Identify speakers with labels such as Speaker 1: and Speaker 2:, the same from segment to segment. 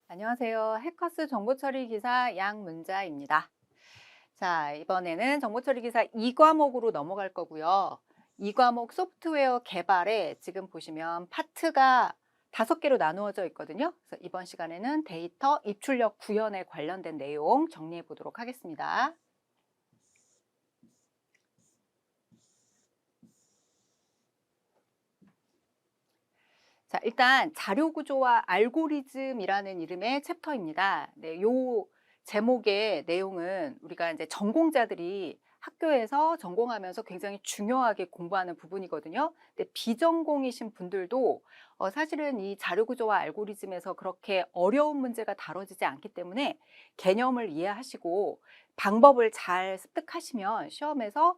Speaker 1: 안녕하세요. 해커스 정보처리 기사 양문자입니다. 자, 이번에는 정보처리 기사 2과목으로 넘어갈 거고요. 2과목 소프트웨어 개발에 지금 보시면 파트가 5개로 나누어져 있거든요. 그래서 이번 시간에는 데이터 입출력 구현에 관련된 내용 정리해 보도록 하겠습니다. 자, 일단 자료 구조와 알고리즘이라는 이름의 챕터입니다. 네, 요 제목의 내용은 우리가 이제 전공자들이 학교에서 전공하면서 굉장히 중요하게 공부하는 부분이거든요. 근데 비전공이신 분들도 사실은 이 자료 구조와 알고리즘에서 그렇게 어려운 문제가 다뤄지지 않기 때문에 개념을 이해하시고 방법을 잘 습득하시면 시험에서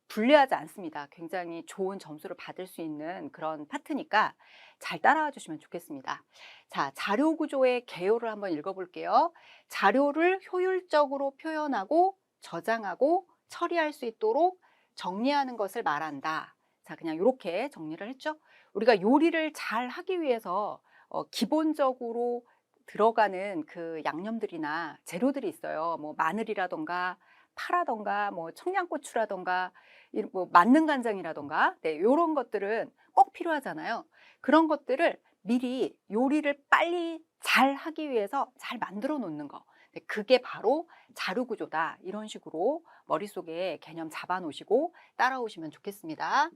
Speaker 1: 불리하지 않습니다. 굉장히 좋은 점수를 받을 수 있는 그런 파트니까 잘 따라와 주시면 좋겠습니다. 자, 자료 구조의 개요를 한번 읽어볼게요. 자료를 효율적으로 표현하고 저장하고 처리할 수 있도록 정리하는 것을 말한다. 자, 그냥 이렇게 정리를 했죠. 우리가 요리를 잘 하기 위해서 기본적으로 들어가는 그 양념들이나 재료들이 있어요. 뭐 마늘이라던가 파라던가 뭐 청양고추라던가 뭐 만능 간장이라던가 네, 요런 것들은 꼭 필요하잖아요. 그런 것들을 미리 요리를 빨리 잘 하기 위해서 잘 만들어 놓는 거. 네, 그게 바로 자료 구조다. 이런 식으로 머릿속에 개념 잡아 놓으시고 따라오시면 좋겠습니다.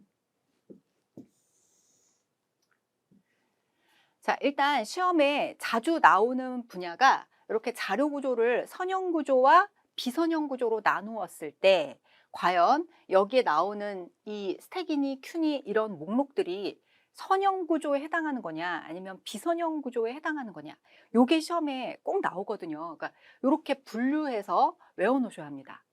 Speaker 1: 자, 일단 시험에 자주 나오는 분야가 이렇게 자료 구조를 선형 구조와 비선형 구조로 나누었을 때 과연 여기에 나오는 이 스택이니 큐니 이런 목록들이 선형 구조에 해당하는 거냐 아니면 비선형 구조에 해당하는 거냐 요게 시험에 꼭 나오거든요. 그러니까 이렇게 분류해서 외워 놓으셔야 합니다.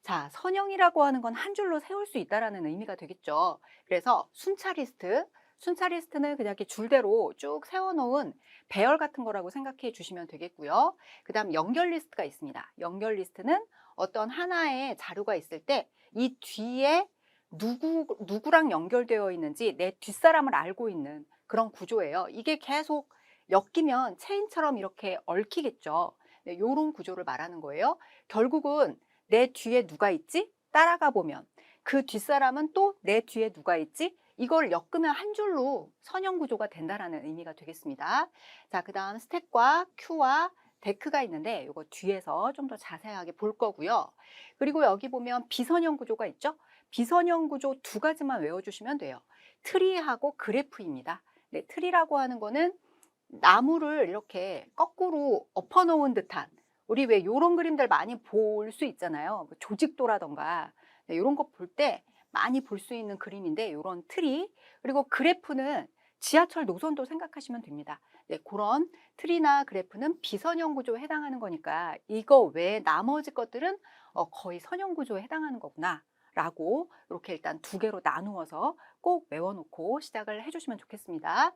Speaker 1: 자, 선형이라고 하는 건 한 줄로 세울 수 있다라는 의미가 되겠죠. 그래서 순차 리스트는 그냥 이렇게 줄대로 쭉 세워놓은 배열 같은 거라고 생각해 주시면 되겠고요. 그 다음 연결 리스트가 있습니다. 연결 리스트는 어떤 하나의 자료가 있을 때 이 뒤에 누구랑 연결되어 있는지 내 뒷사람을 알고 있는 그런 구조예요. 이게 계속 엮이면 체인처럼 이렇게 얽히겠죠. 네, 요런 구조를 말하는 거예요. 결국은 내 뒤에 누가 있지? 따라가 보면 그 뒷사람은 또 내 뒤에 누가 있지? 이걸 엮으면 한 줄로 선형 구조가 된다라는 의미가 되겠습니다. 자, 그다음 스택과 큐와 데크가 있는데 이거 뒤에서 좀 더 자세하게 볼 거고요. 그리고 여기 보면 비선형 구조가 있죠? 비선형 구조 두 가지만 외워주시면 돼요. 트리하고 그래프입니다. 네, 트리라고 하는 거는 나무를 이렇게 거꾸로 엎어놓은 듯한 우리 왜 요런 그림들 많이 볼 수 있잖아요. 뭐 조직도라던가 네, 요런 거 볼 때 많이 볼 수 있는 그림인데 요런 트리 그리고 그래프는 지하철 노선도 생각하시면 됩니다. 네, 그런 트리나 그래프는 비선형 구조에 해당하는 거니까 이거 외에 나머지 것들은 거의 선형 구조에 해당하는 거구나 라고 이렇게 일단 두 개로 나누어서 꼭 외워놓고 시작을 해주시면 좋겠습니다.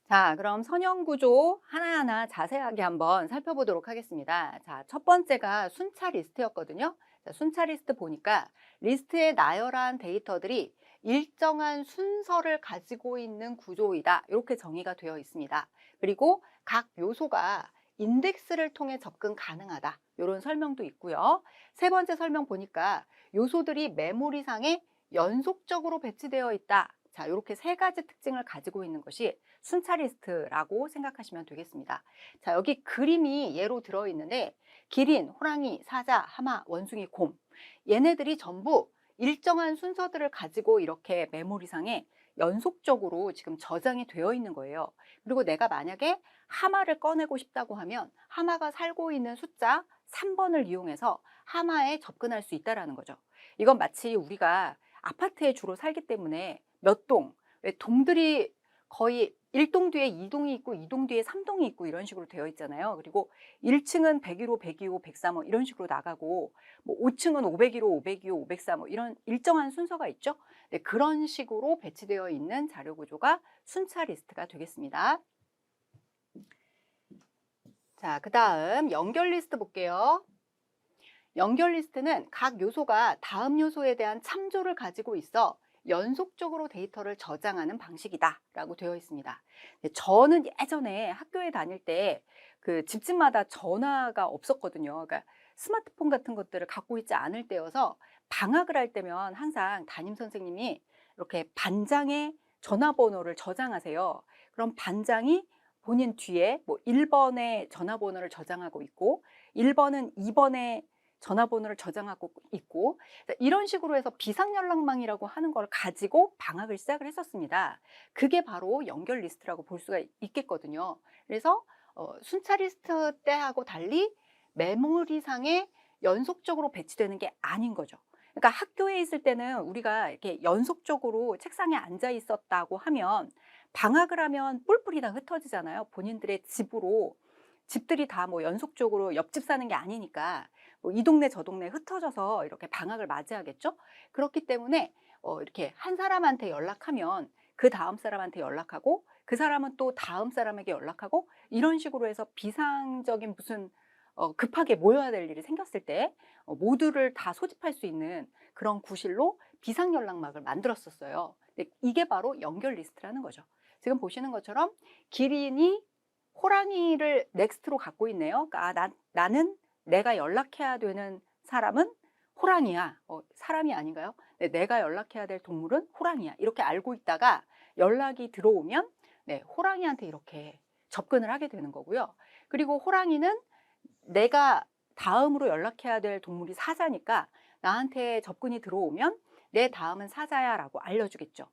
Speaker 1: 자, 그럼 선형 구조 하나하나 자세하게 한번 살펴보도록 하겠습니다. 자, 첫 번째가 순차 리스트였거든요. 자, 순차 리스트 보니까 리스트에 나열한 데이터들이 일정한 순서를 가지고 있는 구조이다. 이렇게 정의가 되어 있습니다. 그리고 각 요소가 인덱스를 통해 접근 가능하다. 이런 설명도 있고요. 세 번째 설명 보니까 요소들이 메모리상에 연속적으로 배치되어 있다. 자, 이렇게 세 가지 특징을 가지고 있는 것이 순차 리스트라고 생각하시면 되겠습니다. 자, 여기 그림이 예로 들어있는데 기린, 호랑이, 사자, 하마, 원숭이, 곰 얘네들이 전부 일정한 순서들을 가지고 이렇게 메모리상에 연속적으로 지금 저장이 되어 있는 거예요. 그리고 내가 만약에 하마를 꺼내고 싶다고 하면 하마가 살고 있는 숫자 3번을 이용해서 하마에 접근할 수 있다는 거죠. 이건 마치 우리가 아파트에 주로 살기 때문에 몇 동, 왜 동들이 거의 1동 뒤에 2동이 있고 2동 뒤에 3동이 있고 이런 식으로 되어 있잖아요. 그리고 1층은 101호, 102호, 103호 이런 식으로 나가고 뭐 5층은 501호, 502호, 503호 이런 일정한 순서가 있죠. 네, 그런 식으로 배치되어 있는 자료 구조가 순차 리스트가 되겠습니다. 자, 그다음 연결 리스트 볼게요. 연결 리스트는 각 요소가 다음 요소에 대한 참조를 가지고 있어 연속적으로 데이터를 저장하는 방식이다라고 되어 있습니다. 저는 예전에 학교에 다닐 때 그 집집마다 전화가 없었거든요. 그러니까 스마트폰 같은 것들을 갖고 있지 않을 때여서 방학을 할 때면 항상 담임 선생님이 이렇게 반장에 전화번호를 저장하세요. 그럼 반장이 본인 뒤에 뭐 1번에 전화번호를 저장하고 있고 1번은 2번에 전화번호를 저장하고 있고 이런 식으로 해서 비상연락망이라고 하는 걸 가지고 방학을 시작을 했었습니다. 그게 바로 연결 리스트라고 볼 수가 있겠거든요. 그래서 순차 리스트 때하고 달리 메모리상에 연속적으로 배치되는 게 아닌 거죠. 그러니까 학교에 있을 때는 우리가 이렇게 연속적으로 책상에 앉아 있었다고 하면 방학을 하면 뿔뿔이 다 흩어지잖아요. 본인들의 집으로. 집들이 다 뭐 연속적으로 옆집 사는 게 아니니까 뭐 이 동네 저 동네 흩어져서 이렇게 방학을 맞이하겠죠. 그렇기 때문에 이렇게 한 사람한테 연락하면 그 다음 사람한테 연락하고 그 사람은 또 다음 사람에게 연락하고 이런 식으로 해서 비상적인 무슨 급하게 모여야 될 일이 생겼을 때 모두를 다 소집할 수 있는 그런 구실로 비상 연락막을 만들었었어요. 근데 이게 바로 연결 리스트라는 거죠. 지금 보시는 것처럼 기린이 호랑이를 넥스트로 갖고 있네요. 그러니까 나는 내가 연락해야 되는 사람은 호랑이야. 사람이 아닌가요? 네, 내가 연락해야 될 동물은 호랑이야. 이렇게 알고 있다가 연락이 들어오면 네, 호랑이한테 이렇게 접근을 하게 되는 거고요. 그리고 호랑이는 내가 다음으로 연락해야 될 동물이 사자니까 나한테 접근이 들어오면 내 다음은 사자야라고 알려주겠죠.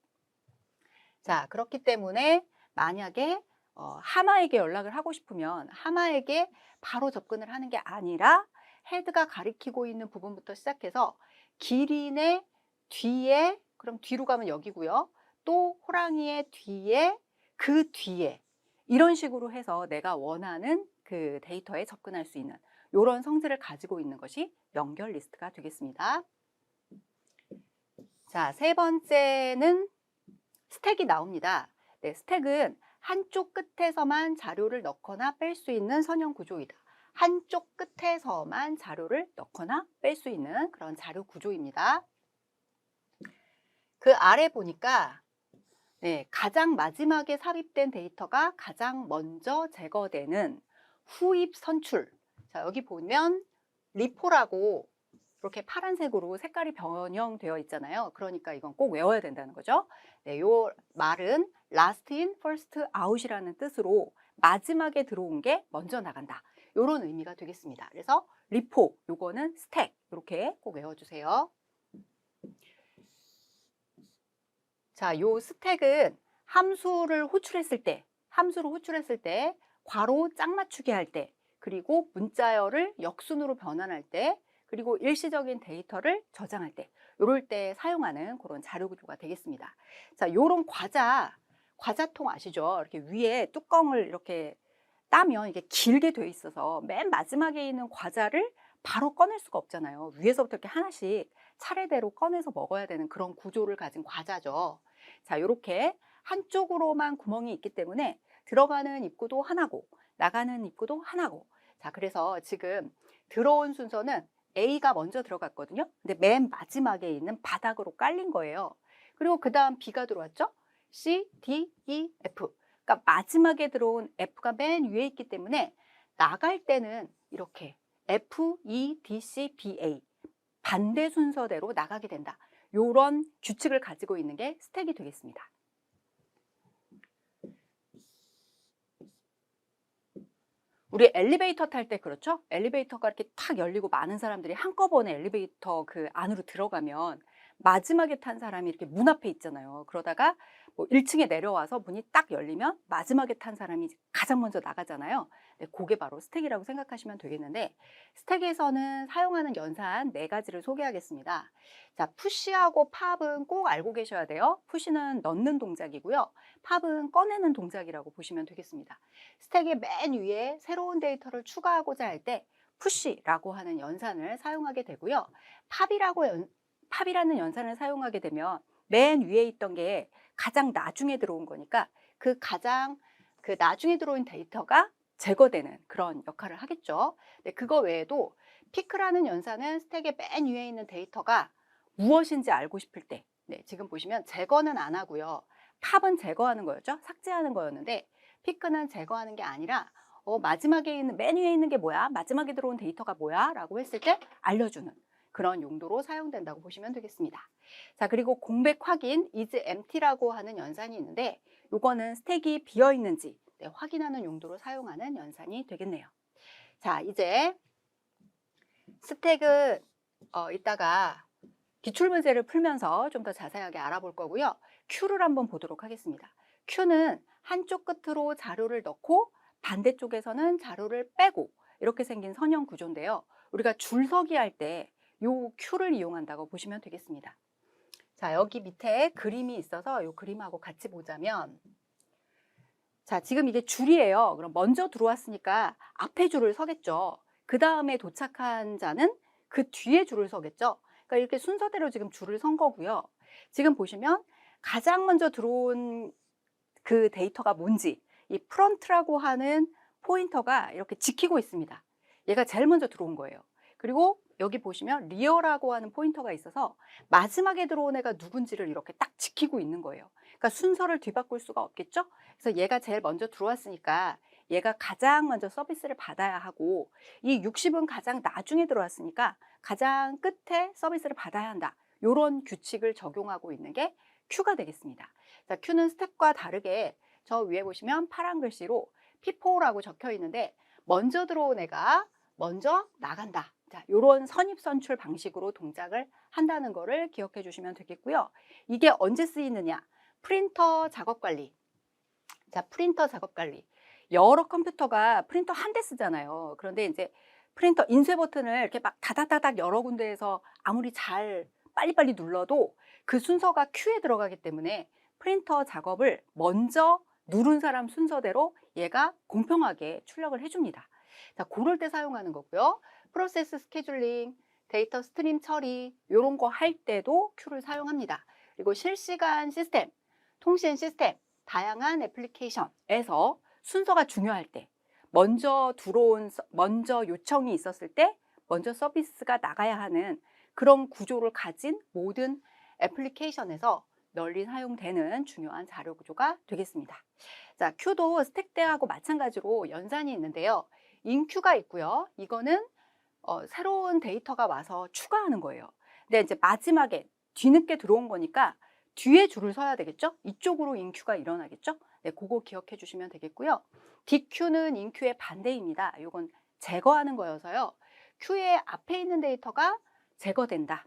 Speaker 1: 자, 그렇기 때문에 만약에 하마에게 연락을 하고 싶으면 하마에게 바로 접근을 하는 게 아니라 헤드가 가리키고 있는 부분부터 시작해서 기린의 뒤에, 그럼 뒤로 가면 여기고요. 또 호랑이의 뒤에, 그 뒤에 이런 식으로 해서 내가 원하는 그 데이터에 접근할 수 있는 이런 성질을 가지고 있는 것이 연결 리스트가 되겠습니다. 자, 세 번째는 스택이 나옵니다. 네, 스택은 한쪽 끝에서만 자료를 넣거나 뺄 수 있는 선형 구조이다. 한쪽 끝에서만 자료를 넣거나 뺄 수 있는 그런 자료 구조입니다. 그 아래 보니까 네, 가장 마지막에 삽입된 데이터가 가장 먼저 제거되는 후입 선출. 자, 여기 보면 리포라고 이렇게 파란색으로 색깔이 변형되어 있잖아요. 그러니까 이건 꼭 외워야 된다는 거죠. 네, 요 말은 last in, first out이라는 뜻으로 마지막에 들어온 게 먼저 나간다. 이런 의미가 되겠습니다. 그래서 리포, 요거는 스택 이렇게 꼭 외워주세요. 자, 요 스택은 함수를 호출했을 때, 괄호 짝 맞추기 할 때, 그리고 문자열을 역순으로 변환할 때, 그리고 일시적인 데이터를 저장할 때, 요럴 때 사용하는 그런 자료 구조가 되겠습니다. 자, 요런 과자통 아시죠? 이렇게 위에 뚜껑을 이렇게 따면 이게 길게 돼 있어서 맨 마지막에 있는 과자를 바로 꺼낼 수가 없잖아요. 위에서부터 이렇게 하나씩 차례대로 꺼내서 먹어야 되는 그런 구조를 가진 과자죠. 자, 요렇게 한쪽으로만 구멍이 있기 때문에 들어가는 입구도 하나고 나가는 입구도 하나고. 자, 그래서 지금 들어온 순서는 A가 먼저 들어갔거든요. 근데 맨 마지막에 있는 바닥으로 깔린 거예요. 그리고 그 다음 B가 들어왔죠. C, D, E, F. 그러니까 마지막에 들어온 F가 맨 위에 있기 때문에 나갈 때는 이렇게 F, E, D, C, B, A 반대 순서대로 나가게 된다. 이런 규칙을 가지고 있는 게 스택이 되겠습니다. 우리 엘리베이터 탈 때 그렇죠? 엘리베이터가 이렇게 탁 열리고 많은 사람들이 한꺼번에 엘리베이터 그 안으로 들어가면 마지막에 탄 사람이 이렇게 문 앞에 있잖아요. 그러다가 뭐 1층에 내려와서 문이 딱 열리면 마지막에 탄 사람이 가장 먼저 나가잖아요. 네, 그게 바로 스택이라고 생각하시면 되겠는데 스택에서는 사용하는 연산 4가지를 소개하겠습니다. 자, 푸시하고 팝은 꼭 알고 계셔야 돼요. 푸시는 넣는 동작이고요. 팝은 꺼내는 동작이라고 보시면 되겠습니다. 스택의 맨 위에 새로운 데이터를 추가하고자 할 때 푸시라고 하는 연산을 사용하게 되고요. 팝이라는 연산을 사용하게 되면 맨 위에 있던 게 가장 나중에 들어온 거니까 그 나중에 들어온 데이터가 제거되는 그런 역할을 하겠죠. 네, 그거 외에도 피크라는 연산은 스택의 맨 위에 있는 데이터가 무엇인지 알고 싶을 때 네, 지금 보시면 제거는 안 하고요. 팝은 제거하는 거였죠. 삭제하는 거였는데 피크는 제거하는 게 아니라 마지막에 있는 맨 위에 있는 게 뭐야? 마지막에 들어온 데이터가 뭐야? 라고 했을 때 알려주는 그런 용도로 사용된다고 보시면 되겠습니다. 자, 그리고 공백 확인 is empty라고 하는 연산이 있는데 요거는 스택이 비어 있는지 네, 확인하는 용도로 사용하는 연산이 되겠네요. 자, 이제 스택은 이따가 기출문제를 풀면서 좀 더 자세하게 알아볼 거고요. Q를 한번 보도록 하겠습니다. Q는 한쪽 끝으로 자료를 넣고 반대쪽에서는 자료를 빼고 이렇게 생긴 선형 구조인데요. 우리가 줄서기 할 때 요 Q를 이용한다고 보시면 되겠습니다. 자, 여기 밑에 그림이 있어서 요 그림하고 같이 보자면 자, 지금 이게 줄이에요. 그럼 먼저 들어왔으니까 앞에 줄을 서겠죠. 그 다음에 도착한 자는 그 뒤에 줄을 서겠죠. 그러니까 이렇게 순서대로 지금 줄을 선 거고요. 지금 보시면 가장 먼저 들어온 그 데이터가 뭔지 이 프런트라고 하는 포인터가 이렇게 지키고 있습니다. 얘가 제일 먼저 들어온 거예요. 그리고 여기 보시면 리어라고 하는 포인터가 있어서 마지막에 들어온 애가 누군지를 이렇게 딱 지키고 있는 거예요. 그러니까 순서를 뒤바꿀 수가 없겠죠. 그래서 얘가 제일 먼저 들어왔으니까 얘가 가장 먼저 서비스를 받아야 하고 이 60은 가장 나중에 들어왔으니까 가장 끝에 서비스를 받아야 한다. 이런 규칙을 적용하고 있는 게 Q가 되겠습니다. 자, Q는 스텝과 다르게 저 위에 보시면 파란 글씨로 P4라고 적혀 있는데 먼저 들어온 애가 먼저 나간다. 자, 이런 선입선출 방식으로 동작을 한다는 거를 기억해 주시면 되겠고요. 이게 언제 쓰이느냐? 프린터 작업 관리. 자, 프린터 작업 관리. 여러 컴퓨터가 프린터 한 대 쓰잖아요. 그런데 이제 프린터 인쇄 버튼을 이렇게 막 다다다닥 여러 군데에서 아무리 잘 빨리빨리 눌러도 그 순서가 큐에 들어가기 때문에 프린터 작업을 먼저 누른 사람 순서대로 얘가 공평하게 출력을 해줍니다. 자, 그럴 때 사용하는 거고요. 프로세스 스케줄링, 데이터 스트림 처리 이런 거 할 때도 큐를 사용합니다. 그리고 실시간 시스템, 통신 시스템, 다양한 애플리케이션에서 순서가 중요할 때 먼저 요청이 있었을 때 먼저 서비스가 나가야 하는 그런 구조를 가진 모든 애플리케이션에서 널리 사용되는 중요한 자료 구조가 되겠습니다. 자, Q도 스택대하고 마찬가지로 연산이 있는데요. 인큐가 있고요. 이거는 새로운 데이터가 와서 추가하는 거예요. 근데 이제 마지막에 뒤늦게 들어온 거니까 뒤에 줄을 서야 되겠죠? 이쪽으로 인큐가 일어나겠죠? 네, 그거 기억해 주시면 되겠고요. DQ는 인큐의 반대입니다. 이건 제거하는 거여서요. Q의 앞에 있는 데이터가 제거된다.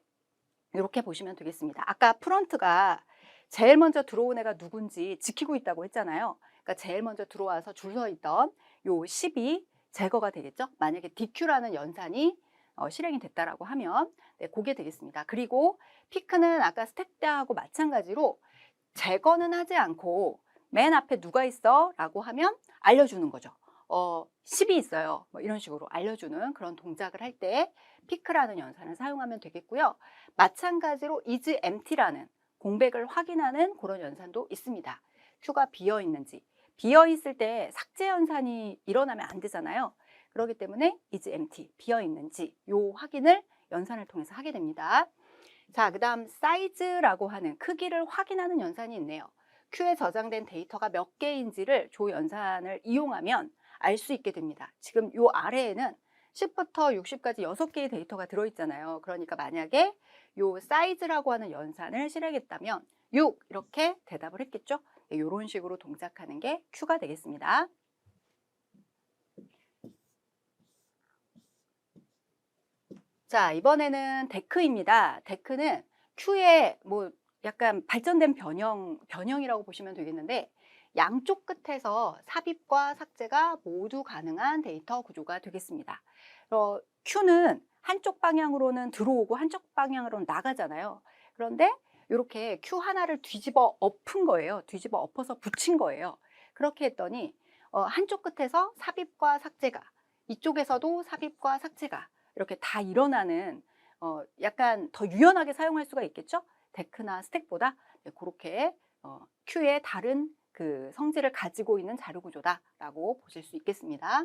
Speaker 1: 이렇게 보시면 되겠습니다. 아까 프런트가 제일 먼저 들어온 애가 누군지 지키고 있다고 했잖아요. 그러니까 제일 먼저 들어와서 줄 서 있던 요 10이 제거가 되겠죠. 만약에 DQ라는 연산이 실행이 됐다라고 하면 네, 그게 되겠습니다. 그리고 피크는 아까 스택 때하고 마찬가지로 제거는 하지 않고 맨 앞에 누가 있어? 라고 하면 알려주는 거죠. 10이 있어요. 뭐 이런 식으로 알려주는 그런 동작을 할 때 피크라는 연산을 사용하면 되겠고요. 마찬가지로 is empty라는 공백을 확인하는 그런 연산도 있습니다. Q가 비어 있는지. 비어 있을 때 삭제 연산이 일어나면 안 되잖아요. 그렇기 때문에 is empty, 비어 있는지 요 확인을 연산을 통해서 하게 됩니다. 자, 그 다음 사이즈라고 하는 크기를 확인하는 연산이 있네요. Q에 저장된 데이터가 몇 개인지를 조 연산을 이용하면 알 수 있게 됩니다. 지금 요 아래에는 10부터 60까지 6개의 데이터가 들어있잖아요. 그러니까 만약에 요 사이즈라고 하는 연산을 실행했다면 6 이렇게 대답을 했겠죠. 네, 이런 식으로 동작하는 게 Q가 되겠습니다. 자, 이번에는 데크입니다. 데크는 Q의 뭐 약간 발전된 변형이라고 보시면 되겠는데 양쪽 끝에서 삽입과 삭제가 모두 가능한 데이터 구조가 되겠습니다. Q는 한쪽 방향으로는 들어오고 한쪽 방향으로는 나가잖아요. 그런데 이렇게 Q 하나를 뒤집어 엎은 거예요. 뒤집어 엎어서 붙인 거예요. 그렇게 했더니 한쪽 끝에서 삽입과 삭제가, 이쪽에서도 삽입과 삭제가 이렇게 다 일어나는 약간 더 유연하게 사용할 수가 있겠죠? 데크나 스택보다 네, 그렇게 Q의 다른 그 성질을 가지고 있는 자료 구조다라고 보실 수 있겠습니다.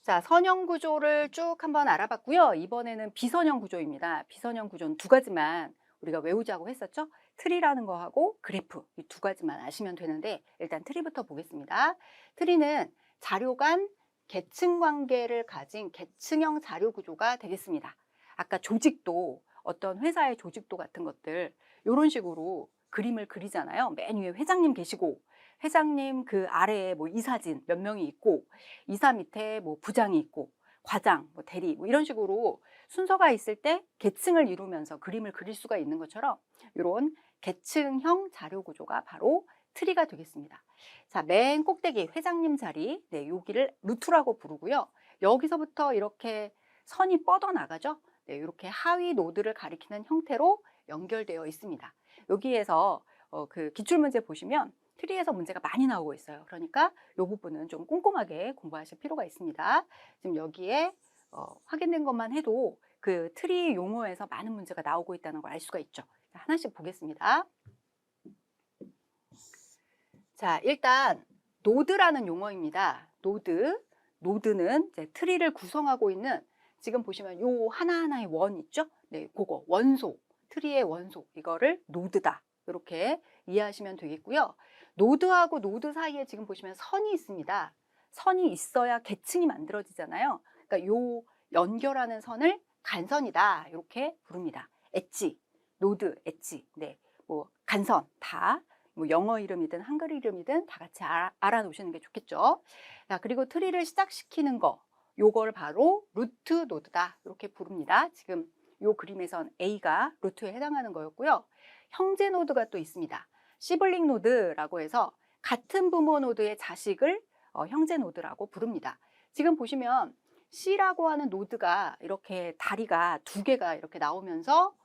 Speaker 1: 자, 선형 구조를 쭉 한번 알아봤고요. 이번에는 비선형 구조입니다. 비선형 구조는 두 가지만 우리가 외우자고 했었죠. 트리라는 거하고 그래프 이 두 가지만 아시면 되는데 일단 트리부터 보겠습니다. 트리는 자료 간 계층 관계를 가진 계층형 자료 구조가 되겠습니다. 아까 조직도 어떤 회사의 조직도 같은 것들 이런 식으로 그림을 그리잖아요. 맨 위에 회장님 계시고 회장님 그 아래에 뭐 이사진 몇 명이 있고 이사 밑에 뭐 부장이 있고 과장, 뭐 대리 뭐 이런 식으로 순서가 있을 때 계층을 이루면서 그림을 그릴 수가 있는 것처럼 이런 계층형 자료 구조가 바로 트리가 되겠습니다. 자, 맨 꼭대기 회장님 자리, 네, 여기를 루트라고 부르고요. 여기서부터 이렇게 선이 뻗어 나가죠. 네, 이렇게 하위 노드를 가리키는 형태로 연결되어 있습니다. 여기에서 그 기출문제 보시면 트리에서 문제가 많이 나오고 있어요. 그러니까 이 부분은 좀 꼼꼼하게 공부하실 필요가 있습니다. 지금 여기에 확인된 것만 해도 그 트리 용어에서 많은 문제가 나오고 있다는 걸 알 수가 있죠. 자, 하나씩 보겠습니다. 자, 일단 노드라는 용어입니다. 노드는 이제 트리를 구성하고 있는 지금 보시면 요 하나하나의 원 있죠? 네, 그거 원소, 트리의 원소 이거를 노드다. 이렇게 이해하시면 되겠고요. 노드하고 노드 사이에 지금 보시면 선이 있습니다. 선이 있어야 계층이 만들어지잖아요. 그러니까 요 연결하는 선을 간선이다. 이렇게 부릅니다. 엣지, 노드, 엣지. 네, 뭐 간선 다. 뭐 영어 이름이든 한글 이름이든 다 같이 알아놓으시는 게 좋겠죠. 자, 그리고 트리를 시작시키는 거, 요걸 바로 루트 노드다 이렇게 부릅니다. 지금 요 그림에선 A가 루트에 해당하는 거였고요. 형제 노드가 또 있습니다. 시블링 노드라고 해서 같은 부모 노드의 자식을 형제 노드라고 부릅니다. 지금 보시면 C라고 하는 노드가 이렇게 다리가 두 개가 이렇게 나오면서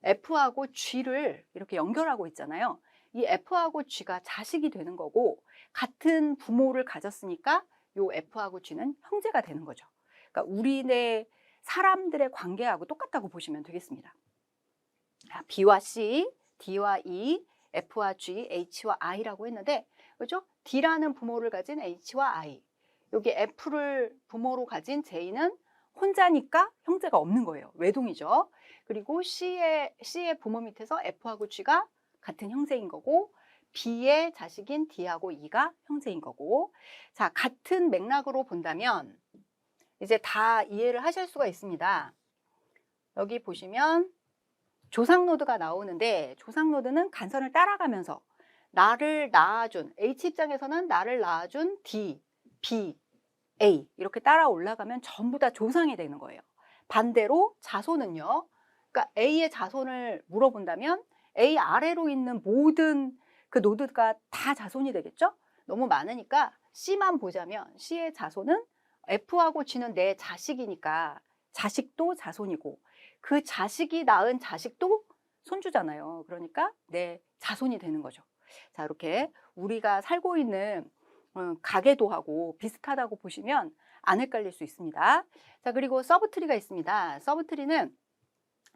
Speaker 1: F하고 G를 이렇게 연결하고 있잖아요. 이 F하고 G가 자식이 되는 거고 같은 부모를 가졌으니까 요 F하고 G는 형제가 되는 거죠. 그러니까 우리네 사람들의 관계하고 똑같다고 보시면 되겠습니다. B와 C, D와 E, F와 G, H와 I라고 했는데 그렇죠? D라는 부모를 가진 H와 I, 여기 F를 부모로 가진 J는 혼자니까 형제가 없는 거예요. 외동이죠. 그리고 C의 부모 밑에서 F하고 G가 같은 형제인 거고 B의 자식인 D하고 E가 형제인 거고 자, 같은 맥락으로 본다면 이제 다 이해를 하실 수가 있습니다. 여기 보시면 조상 노드가 나오는데 조상 노드는 간선을 따라가면서 나를 낳아준 H 입장에서는 나를 낳아준 D, B, A 이렇게 따라 올라가면 전부 다 조상이 되는 거예요. 반대로 자손은요. 그러니까 A의 자손을 물어본다면 A 아래로 있는 모든 그 노드가 다 자손이 되겠죠? 너무 많으니까 C만 보자면 C의 자손은 F하고 G는 내 자식이니까 자식도 자손이고 그 자식이 낳은 자식도 손주잖아요. 그러니까 내 자손이 되는 거죠. 자, 이렇게 우리가 살고 있는 가계도하고 비슷하다고 보시면 안 헷갈릴 수 있습니다. 자, 그리고 서브트리가 있습니다. 서브트리는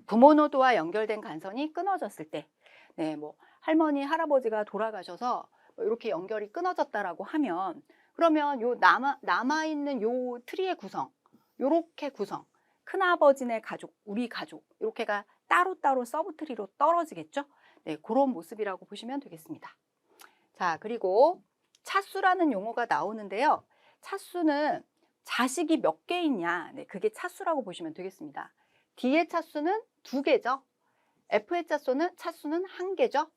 Speaker 1: 부모 노드와 연결된 간선이 끊어졌을 때, 네, 뭐 할머니, 할아버지가 돌아가셔서 이렇게 연결이 끊어졌다라고 하면, 그러면 요 남아 있는 요 트리의 구성, 요렇게 구성, 큰아버지네 가족, 우리 가족, 이렇게가 따로따로 서브트리로 떨어지겠죠? 네, 그런 모습이라고 보시면 되겠습니다. 자, 그리고 차수라는 용어가 나오는데요. 차수는 자식이 몇 개 있냐, 네, 그게 차수라고 보시면 되겠습니다. D의 차수는 두 개죠. F의 차수는 한 개죠.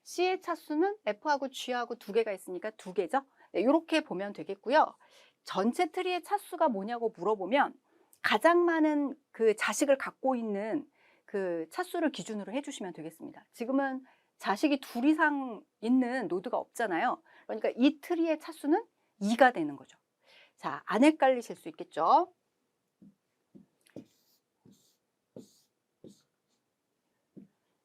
Speaker 1: C의 차수는 F하고 G하고 두 개가 있으니까 두 개죠. 네, 이렇게 보면 되겠고요. 전체 트리의 차수가 뭐냐고 물어보면 가장 많은 그 자식을 갖고 있는 그 차수를 기준으로 해주시면 되겠습니다. 지금은 자식이 둘 이상 있는 노드가 없잖아요. 그러니까 이 트리의 차수는 2가 되는 거죠. 자, 안 헷갈리실 수 있겠죠.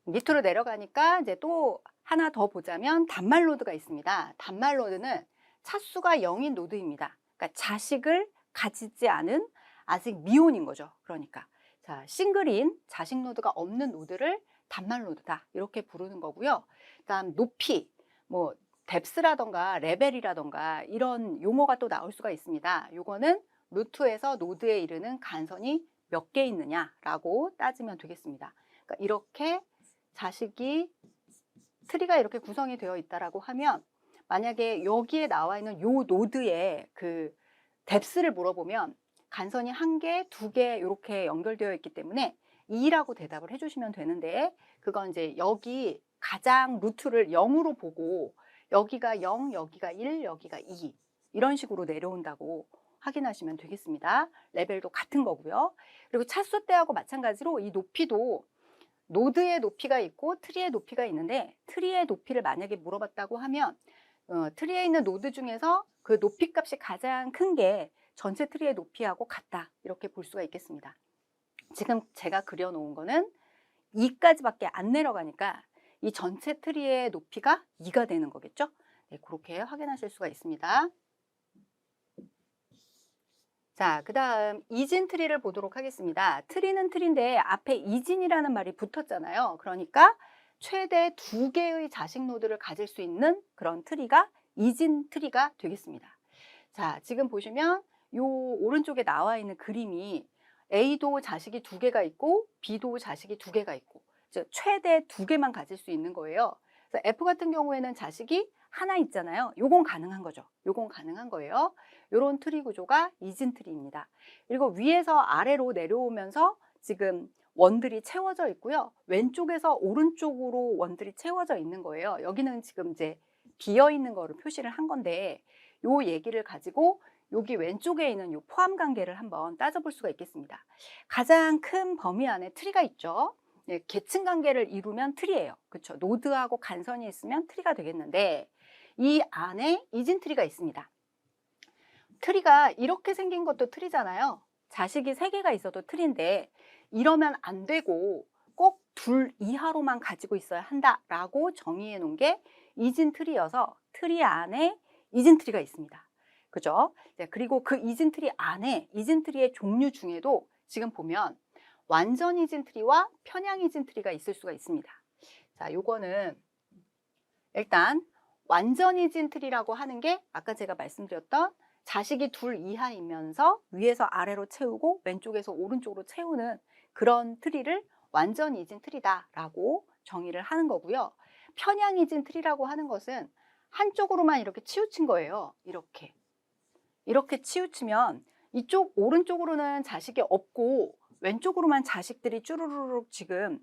Speaker 1: 밑으로 내려가니까 이제 또 하나 더 보자면 단말 노드가 있습니다. 단말 노드는 차수가 0인 노드입니다. 그러니까 자식을 가지지 않은 아직 미혼인 거죠. 그러니까 자, 싱글인 자식 노드가 없는 노드를 단말 노드다 이렇게 부르는 거고요. 그다음 높이, 뭐 뎁스라던가 레벨이라던가 이런 용어가 또 나올 수가 있습니다. 요거는 루트에서 노드에 이르는 간선이 몇 개 있느냐라고 따지면 되겠습니다. 그러니까 이렇게 자식이 트리가 이렇게 구성이 되어 있다라고 하면 만약에 여기에 나와 있는 요 노드의 그 뎁스를 물어보면 간선이 1개, 2개 이렇게 연결되어 있기 때문에 2라고 대답을 해주시면 되는데 그건 이제 여기 가장 루트를 0으로 보고 여기가 0, 여기가 1, 여기가 2 이런 식으로 내려온다고 확인하시면 되겠습니다. 레벨도 같은 거고요. 그리고 차수대하고 마찬가지로 이 높이도 노드의 높이가 있고 트리의 높이가 있는데 트리의 높이를 만약에 물어봤다고 하면 트리에 있는 노드 중에서 그 높이 값이 가장 큰 게 전체 트리의 높이하고 같다 이렇게 볼 수가 있겠습니다. 지금 제가 그려놓은 거는 2까지밖에 안 내려가니까 이 전체 트리의 높이가 2가 되는 거겠죠. 네, 그렇게 확인하실 수가 있습니다. 자, 그 다음 이진 트리를 보도록 하겠습니다. 트리는 트리인데 앞에 이진이라는 말이 붙었잖아요. 그러니까 최대 2개의 자식 노드를 가질 수 있는 그런 트리가 이진 트리가 되겠습니다. 자, 지금 보시면 요 오른쪽에 나와 있는 그림이 A도 자식이 2개가 있고 B도 자식이 2개가 있고 즉 최대 2개만 가질 수 있는 거예요. 그래서 F 같은 경우에는 자식이 하나 있잖아요. 요건 가능한 거죠. 요건 가능한 거예요. 요런 트리 구조가 이진 트리입니다. 그리고 위에서 아래로 내려오면서 지금 원들이 채워져 있고요. 왼쪽에서 오른쪽으로 원들이 채워져 있는 거예요. 여기는 지금 이제 비어 있는 거를 표시를 한 건데 요 얘기를 가지고 여기 왼쪽에 있는 요 포함 관계를 한번 따져볼 수가 있겠습니다. 가장 큰 범위 안에 트리가 있죠. 네, 계층 관계를 이루면 트리예요. 그렇죠? 노드하고 간선이 있으면 트리가 되겠는데 이 안에 이진 트리가 있습니다. 트리가 이렇게 생긴 것도 트리잖아요. 자식이 3개가 있어도 트리인데 이러면 안 되고 꼭 둘 이하로만 가지고 있어야 한다라고 정의해 놓은 게 이진 트리여서 트리 안에 이진 트리가 있습니다. 그죠? 그리고 그 이진 트리 안에 이진 트리의 종류 중에도 지금 보면 완전 이진 트리와 편향 이진 트리가 있을 수가 있습니다. 자, 요거는 일단 완전 이진 트리라고 하는 게 아까 제가 말씀드렸던 자식이 2 이하이면서 위에서 아래로 채우고 왼쪽에서 오른쪽으로 채우는 그런 트리를 완전 이진 트리다라고 정의를 하는 거고요. 편향 이진 트리라고 하는 것은 한쪽으로만 이렇게 치우친 거예요. 이렇게 치우치면 이쪽 오른쪽으로는 자식이 없고 왼쪽으로만 자식들이 쭈루루룩 지금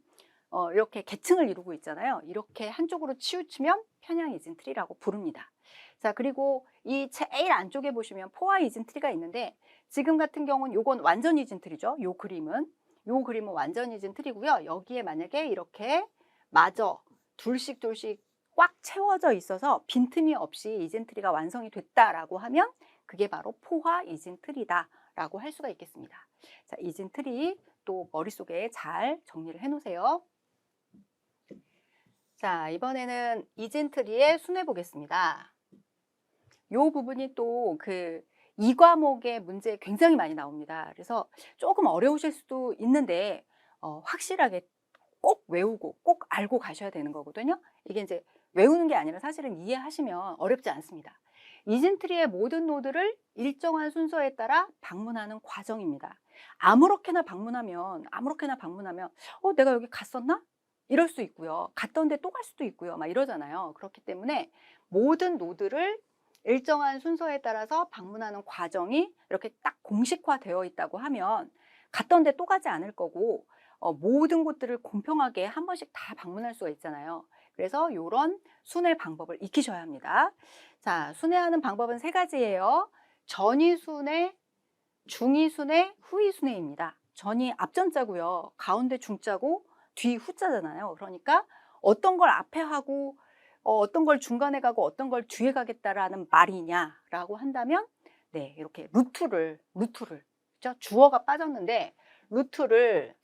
Speaker 1: 이렇게 계층을 이루고 있잖아요. 이렇게 한쪽으로 치우치면 편향 이진 트리라고 부릅니다. 자, 그리고 이 제일 안쪽에 보시면 포화 이진 트리가 있는데 지금 같은 경우는 요건 완전 이진 트리죠. 요 그림은 완전 이진 트리고요. 여기에 만약에 이렇게 마저 둘씩 꽉 채워져 있어서 빈틈이 없이 이진 트리가 완성이 됐다라고 하면 그게 바로 포화 이진 트리다라고 할 수가 있겠습니다. 자, 이진 트리 또 머릿속에 잘 정리를 해 놓으세요. 자, 이번에는 이진 트리의 순회 보겠습니다. 요 부분이 또 그 2과목의 문제 굉장히 많이 나옵니다. 그래서 조금 어려우실 수도 있는데 확실하게 꼭 외우고 꼭 알고 가셔야 되는 거거든요. 이게 이제 외우는 게 아니라 사실은 이해하시면 어렵지 않습니다. 이진 트리의 모든 노드를 일정한 순서에 따라 방문하는 과정입니다. 아무렇게나 방문하면 내가 여기 갔었나? 이럴 수 있고요. 갔던데 또 갈 수도 있고요. 막 이러잖아요. 그렇기 때문에 모든 노드를 일정한 순서에 따라서 방문하는 과정이 이렇게 딱 공식화되어 있다고 하면 갔던데 또 가지 않을 거고 모든 곳들을 공평하게 한 번씩 다 방문할 수가 있잖아요. 그래서 이런 순회 방법을 익히셔야 합니다. 자, 순회하는 방법은 3가지예요. 전이 순회, 중이 순회, 후이 순회입니다. 전이 앞전자고요. 가운데 중자고 뒤 후자잖아요. 그러니까 어떤 걸 앞에 하고 어떤 걸 중간에 가고 어떤 걸 뒤에 가겠다라는 말이냐라고 한다면 네, 이렇게 루트를 그렇죠? 주어가 빠졌는데 루트를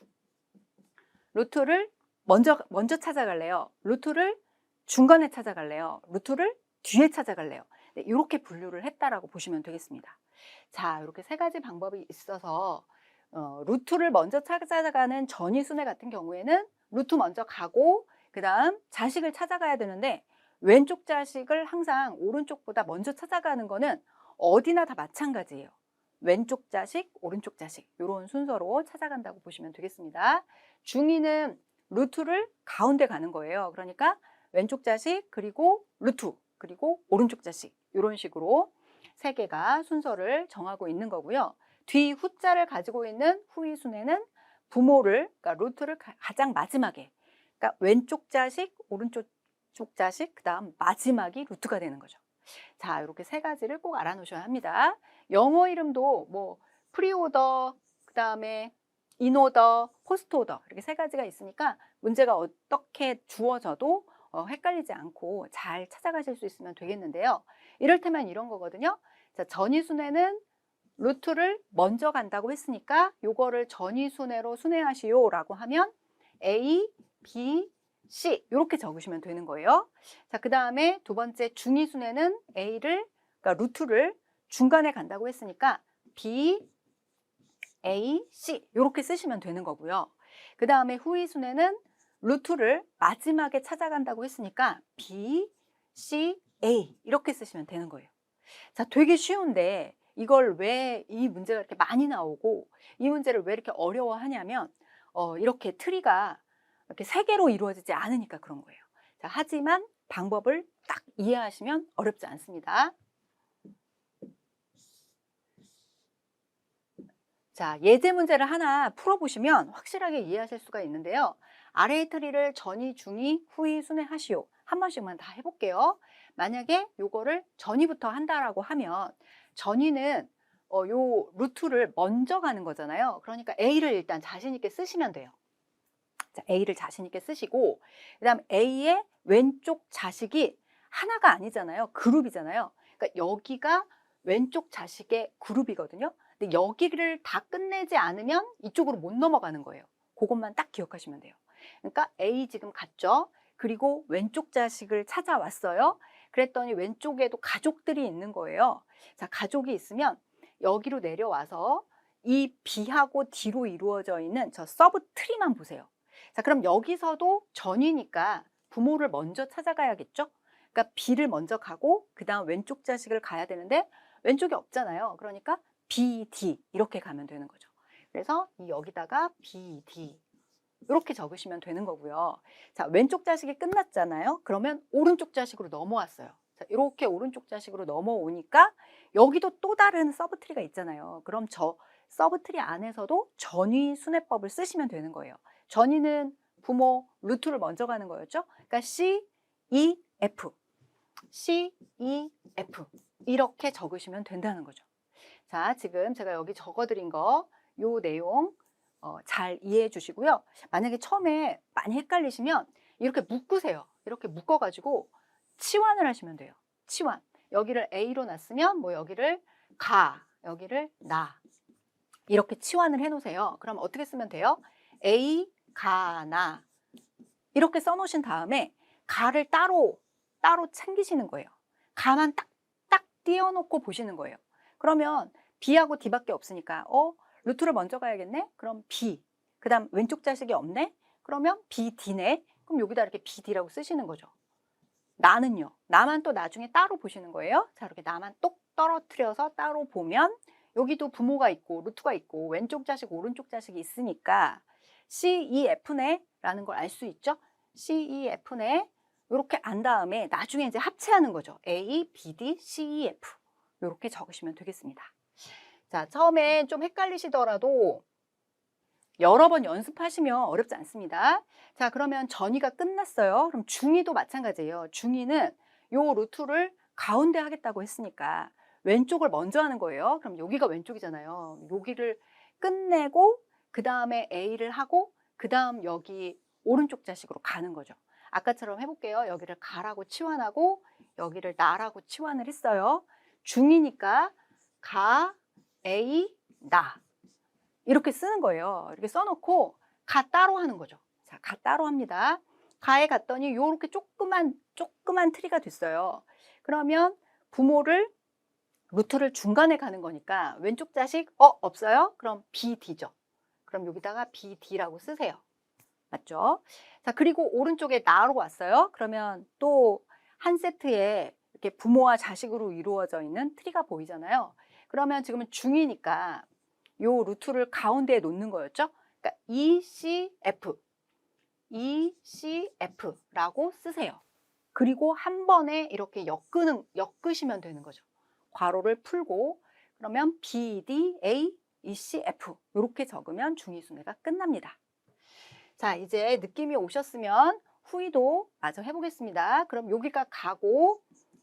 Speaker 1: 먼저 찾아갈래요? 루트를 중간에 찾아갈래요? 루트를 뒤에 찾아갈래요? 네, 이렇게 분류를 했다라고 보시면 되겠습니다. 자, 이렇게 3가지 방법이 있어서 루트를 먼저 찾아가는 전이 순회 같은 경우에는 루트 먼저 가고 그 다음 자식을 찾아가야 되는데 왼쪽 자식을 항상 오른쪽보다 먼저 찾아가는 거는 어디나 다 마찬가지예요. 왼쪽 자식, 오른쪽 자식 이런 순서로 찾아간다고 보시면 되겠습니다. 중2는 루트를 가운데 가는 거예요. 그러니까 왼쪽 자식 그리고 루트 그리고 오른쪽 자식 이런 식으로 세 개가 순서를 정하고 있는 거고요. 뒤 후자를 가지고 있는 후위순에는 부모를 그러니까 루트를 가장 마지막에 그러니까 왼쪽 자식, 오른쪽 자식 그다음 마지막이 루트가 되는 거죠. 자, 이렇게 세 가지를 꼭 알아놓으셔야 합니다. 영어 이름도 뭐 프리오더, 그다음에 인오더, 포스트오더 이렇게 세 가지가 있으니까 문제가 어떻게 주어져도 헷갈리지 않고 잘 찾아가실 수 있으면 되겠는데요. 이를테면 이런 거거든요. 자, 전이순회는 루트를 먼저 간다고 했으니까 요거를 전이순회로 순회하시오라고 하면 A, B, C 이렇게 적으시면 되는 거예요. 자, 그 다음에 두 번째 중위순회는 A를 그러니까 루트를 중간에 간다고 했으니까 B, A, C 이렇게 쓰시면 되는 거고요. 그 다음에 후위순회는 루트를 마지막에 찾아간다고 했으니까 B, C, A 이렇게 쓰시면 되는 거예요. 자, 되게 쉬운데 이걸 왜 이 문제가 이렇게 많이 나오고 이 문제를 왜 이렇게 어려워하냐면 이렇게 트리가 이렇게 세 개로 이루어지지 않으니까 그런 거예요. 자, 하지만 방법을 딱 이해하시면 어렵지 않습니다. 자, 예제 문제를 하나 풀어보시면 확실하게 이해하실 수가 있는데요. 아래의 트리를 전이, 중이, 후이 순회하시오. 한 번씩만 다 해볼게요. 만약에 요거를 전이부터 한다라고 하면 전이는 요 루트를 먼저 가는 거잖아요. 그러니까 A를 일단 자신 있게 쓰시면 돼요. 자, A를 자신 있게 쓰시고 그다음 A의 왼쪽 자식이 하나가 아니잖아요. 그룹이잖아요. 그러니까 여기가 왼쪽 자식의 그룹이거든요. 근데 여기를 다 끝내지 않으면 이쪽으로 못 넘어가는 거예요. 그것만 딱 기억하시면 돼요. 그러니까 A 지금 갔죠. 그리고 왼쪽 자식을 찾아왔어요. 그랬더니 왼쪽에도 가족들이 있는 거예요. 자, 가족이 있으면 여기로 내려와서 이 B하고 D로 이루어져 있는 저 서브 트리만 보세요. 자, 그럼 여기서도 전이니까 부모를 먼저 찾아가야겠죠? 그러니까 B를 먼저 가고 그 다음 왼쪽 자식을 가야 되는데 왼쪽이 없잖아요. 그러니까 B, D 이렇게 가면 되는 거죠. 그래서 여기다가 B, D 이렇게 적으시면 되는 거고요. 자, 왼쪽 자식이 끝났잖아요. 그러면 오른쪽 자식으로 넘어왔어요. 자, 이렇게 오른쪽 자식으로 넘어오니까 여기도 또 다른 서브트리가 있잖아요. 그럼 저 서브트리 안에서도 전위 순회법을 쓰시면 되는 거예요. 전위는 부모 루트를 먼저 가는 거였죠. 그러니까 C, E, F, C, E, F 이렇게 적으시면 된다는 거죠. 자, 지금 제가 여기 적어드린 거 요 내용 잘 이해해 주시고요. 만약에 처음에 많이 헷갈리시면 이렇게 묶으세요. 이렇게 묶어가지고 치환을 하시면 돼요. 치환. 여기를 A로 놨으면 뭐 여기를 가, 여기를 나 이렇게 치환을 해놓으세요. 그럼 어떻게 쓰면 돼요? A, 가, 나 이렇게 써놓으신 다음에 가를 따로 챙기시는 거예요. 가만 딱 띄워놓고 보시는 거예요. 그러면 B하고 D밖에 없으니까 루트를 먼저 가야겠네? 그럼 B. 그 다음 왼쪽 자식이 없네? 그러면 B, D네? 그럼 여기다 이렇게 B, D라고 쓰시는 거죠. 나는요? 나만 또 나중에 따로 보시는 거예요. 자, 이렇게 나만 똑 떨어뜨려서 따로 보면 여기도 부모가 있고 루트가 있고 왼쪽 자식, 오른쪽 자식이 있으니까 C, E, F네? 라는 걸 알 수 있죠? C, E, F네? 이렇게 안 다음에 나중에 이제 합체하는 거죠. A, B, D, C, E, F. 이렇게 적으시면 되겠습니다. 자, 처음에 좀 헷갈리시더라도 여러 번 연습하시면 어렵지 않습니다. 자, 그러면 전이가 끝났어요. 그럼 중이도 마찬가지예요. 중이는 요 루트를 가운데 하겠다고 했으니까 왼쪽을 먼저 하는 거예요. 그럼 여기가 왼쪽이잖아요. 여기를 끝내고 그 다음에 A를 하고 그 다음 여기 오른쪽 자식으로 가는 거죠. 아까처럼 해볼게요. 여기를 가라고 치환하고 여기를 나라고 치환을 했어요. 중이니까 가, A, 나 이렇게 쓰는 거예요. 이렇게 써놓고 가 따로 하는 거죠. 자, 가 따로 합니다. 가에 갔더니 이렇게 조그만 트리가 됐어요. 그러면 부모를 루트를 중간에 가는 거니까 왼쪽 자식 없어요? 그럼 BD죠. 그럼 여기다가 BD라고 쓰세요. 맞죠? 자, 그리고 오른쪽에 나로 왔어요. 그러면 또 한 세트에 이렇게 부모와 자식으로 이루어져 있는 트리가 보이잖아요. 그러면 지금은 중이니까 요 루트를 가운데에 놓는 거였죠. 그러니까 ECF라고 쓰세요. 그리고 한 번에 이렇게 엮으시면 되는 거죠. 괄호를 풀고 그러면 BDA, ECF 이렇게 적으면 중위순회가 끝납니다. 자, 이제 느낌이 오셨으면 후이도 마저 해보겠습니다. 그럼 여기가 가고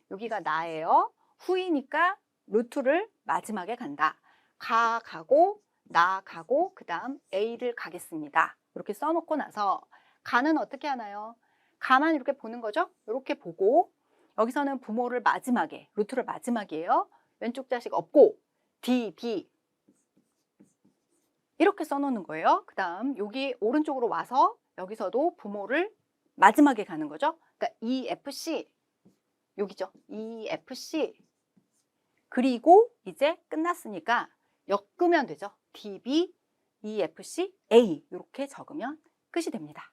Speaker 1: 여기가 나예요. 후이니까 루트를 마지막에 간다. 가고 나 가고 그 다음 A를 가겠습니다. 이렇게 써놓고 나서 가는 어떻게 하나요? 가만 이렇게 보는 거죠. 이렇게 보고 여기서는 부모를 마지막에 루트를 마지막이에요. 왼쪽 자식 없고 D, B 이렇게 써놓는 거예요. 그 다음 여기 오른쪽으로 와서 여기서도 부모를 마지막에 가는 거죠. 그러니까 EFC 여기죠. EFC 그리고 이제 끝났으니까 엮으면 되죠. DB, EFC, A 이렇게 적으면 끝이 됩니다.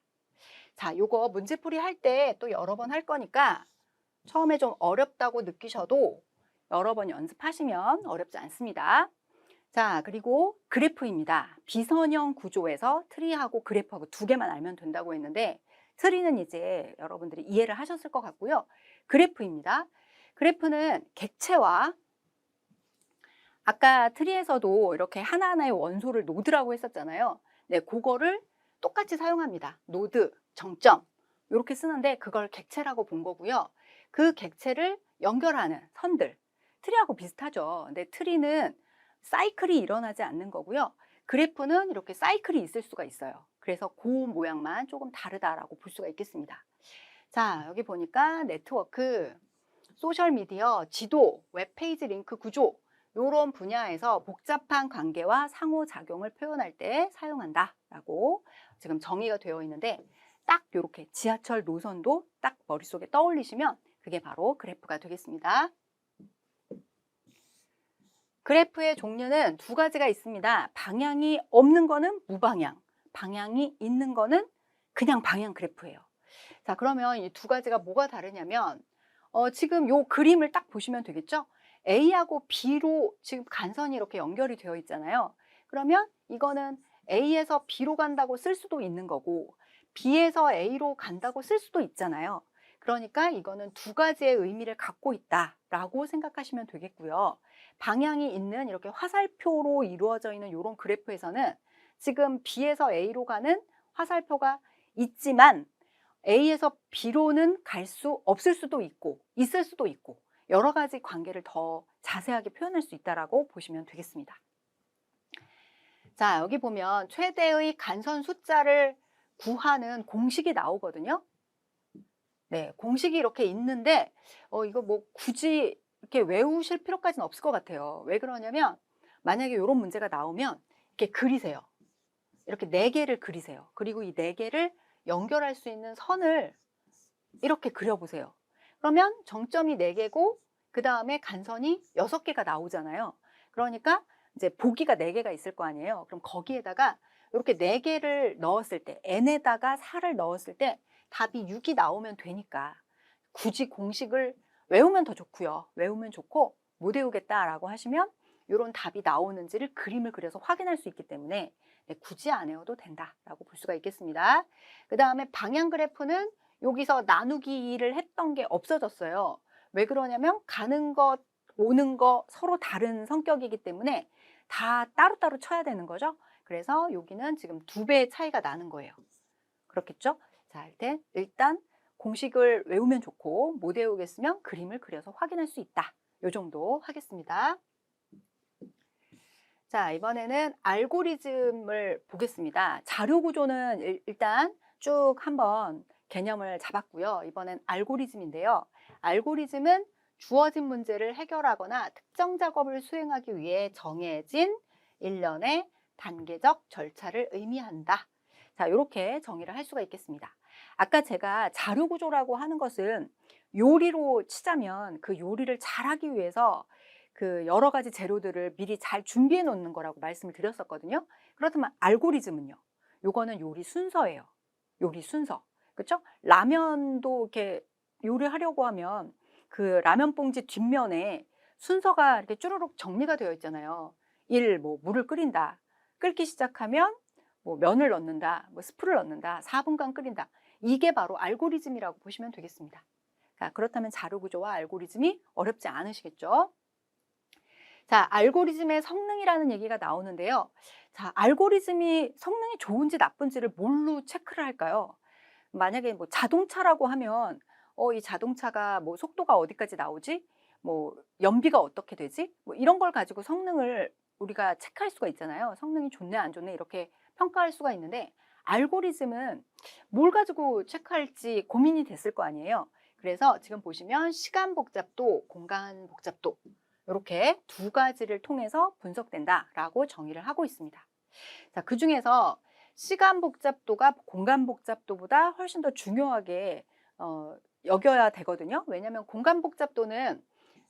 Speaker 1: 자, 요거 문제풀이 할 때 또 여러 번 할 거니까 처음에 좀 어렵다고 느끼셔도 여러 번 연습하시면 어렵지 않습니다. 자, 그리고 그래프입니다. 비선형 구조에서 트리하고 그래프하고 두 개만 알면 된다고 했는데 트리는 이제 여러분들이 이해를 하셨을 것 같고요. 그래프입니다. 그래프는 객체와 아까 트리에서도 이렇게 하나하나의 원소를 노드라고 했었잖아요. 네, 그거를 똑같이 사용합니다. 노드, 정점 이렇게 쓰는데 그걸 객체라고 본 거고요. 그 객체를 연결하는 선들, 트리하고 비슷하죠. 근데 트리는 사이클이 일어나지 않는 거고요. 그래프는 이렇게 사이클이 있을 수가 있어요. 그래서 그 모양만 조금 다르다라고 볼 수가 있겠습니다. 자, 여기 보니까 네트워크, 소셜미디어, 지도, 웹페이지 링크 구조 이런 분야에서 복잡한 관계와 상호작용을 표현할 때 사용한다라고 지금 정의가 되어 있는데 딱 이렇게 지하철 노선도 딱 머릿속에 떠올리시면 그게 바로 그래프가 되겠습니다. 그래프의 종류는 두 가지가 있습니다. 방향이 없는 거는 무방향, 방향이 있는 거는 그냥 방향 그래프예요. 자, 그러면 이 두 가지가 뭐가 다르냐면 지금 요 그림을 딱 보시면 되겠죠? A하고 B로 지금 간선이 이렇게 연결이 되어 있잖아요. 그러면 이거는 A에서 B로 간다고 쓸 수도 있는 거고 B에서 A로 간다고 쓸 수도 있잖아요. 그러니까 이거는 두 가지의 의미를 갖고 있다라고 생각하시면 되겠고요. 방향이 있는 이렇게 화살표로 이루어져 있는 이런 그래프에서는 지금 B에서 A로 가는 화살표가 있지만 A에서 B로는 갈 수 없을 수도 있고 있을 수도 있고 여러 가지 관계를 더 자세하게 표현할 수 있다라고 보시면 되겠습니다. 자, 여기 보면 최대의 간선 숫자를 구하는 공식이 나오거든요. 네, 공식이 이렇게 있는데 이거 뭐 굳이 이렇게 외우실 필요까지는 없을 것 같아요. 왜 그러냐면 만약에 이런 문제가 나오면 이렇게 그리세요. 이렇게 4개를 그리세요. 그리고 이 4개를 연결할 수 있는 선을 이렇게 그려보세요. 그러면 정점이 4개고 그 다음에 간선이 6개가 나오잖아요. 그러니까 이제 보기가 4개가 있을 거 아니에요. 그럼 거기에다가 이렇게 4개를 넣었을 때 n에다가 4를 넣었을 때 답이 6이 나오면 되니까 굳이 공식을 외우면 더 좋고요. 외우면 좋고 못 외우겠다라고 하시면 이런 답이 나오는지를 그림을 그려서 확인할 수 있기 때문에 굳이 안 외워도 된다라고 볼 수가 있겠습니다. 그 다음에 방향 그래프는 여기서 나누기를 했던 게 없어졌어요. 왜 그러냐면 가는 것, 오는 거 서로 다른 성격이기 때문에 다 따로따로 쳐야 되는 거죠. 그래서 여기는 지금 2배의 차이가 나는 거예요. 그렇겠죠? 자, 일단 공식을 외우면 좋고 못 외우겠으면 그림을 그려서 확인할 수 있다. 요 정도 하겠습니다. 자, 이번에는 알고리즘을 보겠습니다. 자료 구조는 일단 쭉 한번 개념을 잡았고요. 이번엔 알고리즘인데요. 알고리즘은 주어진 문제를 해결하거나 특정 작업을 수행하기 위해 정해진 일련의 단계적 절차를 의미한다. 자, 이렇게 정의를 할 수가 있겠습니다. 아까 제가 자료 구조라고 하는 것은 요리로 치자면 그 요리를 잘하기 위해서 그 여러 가지 재료들을 미리 잘 준비해 놓는 거라고 말씀을 드렸었거든요. 그렇다면 알고리즘은요. 요거는 요리 순서예요. 요리 순서. 그렇죠? 라면도 이렇게 요리하려고 하면 그 라면 봉지 뒷면에 순서가 이렇게 쭈루룩 정리가 되어 있잖아요. 1, 뭐 물을 끓인다. 끓기 시작하면 뭐 면을 넣는다. 뭐 스프를 넣는다. 4분간 끓인다. 이게 바로 알고리즘이라고 보시면 되겠습니다. 자, 그렇다면 자료 구조와 알고리즘이 어렵지 않으시겠죠? 자, 알고리즘의 성능이라는 얘기가 나오는데요. 자, 알고리즘이 성능이 좋은지 나쁜지를 뭘로 체크를 할까요? 만약에 뭐 자동차라고 하면 이 자동차가 뭐 속도가 어디까지 나오지? 뭐 연비가 어떻게 되지? 뭐 이런 걸 가지고 성능을 우리가 체크할 수가 있잖아요. 성능이 좋네 안 좋네 이렇게 평가할 수가 있는데 알고리즘은 뭘 가지고 체크할지 고민이 됐을 거 아니에요. 그래서 지금 보시면 시간 복잡도, 공간 복잡도 이렇게 두 가지를 통해서 분석된다라고 정의를 하고 있습니다. 자, 그중에서 시간 복잡도가 공간 복잡도보다 훨씬 더 중요하게 여겨야 되거든요. 왜냐하면 공간 복잡도는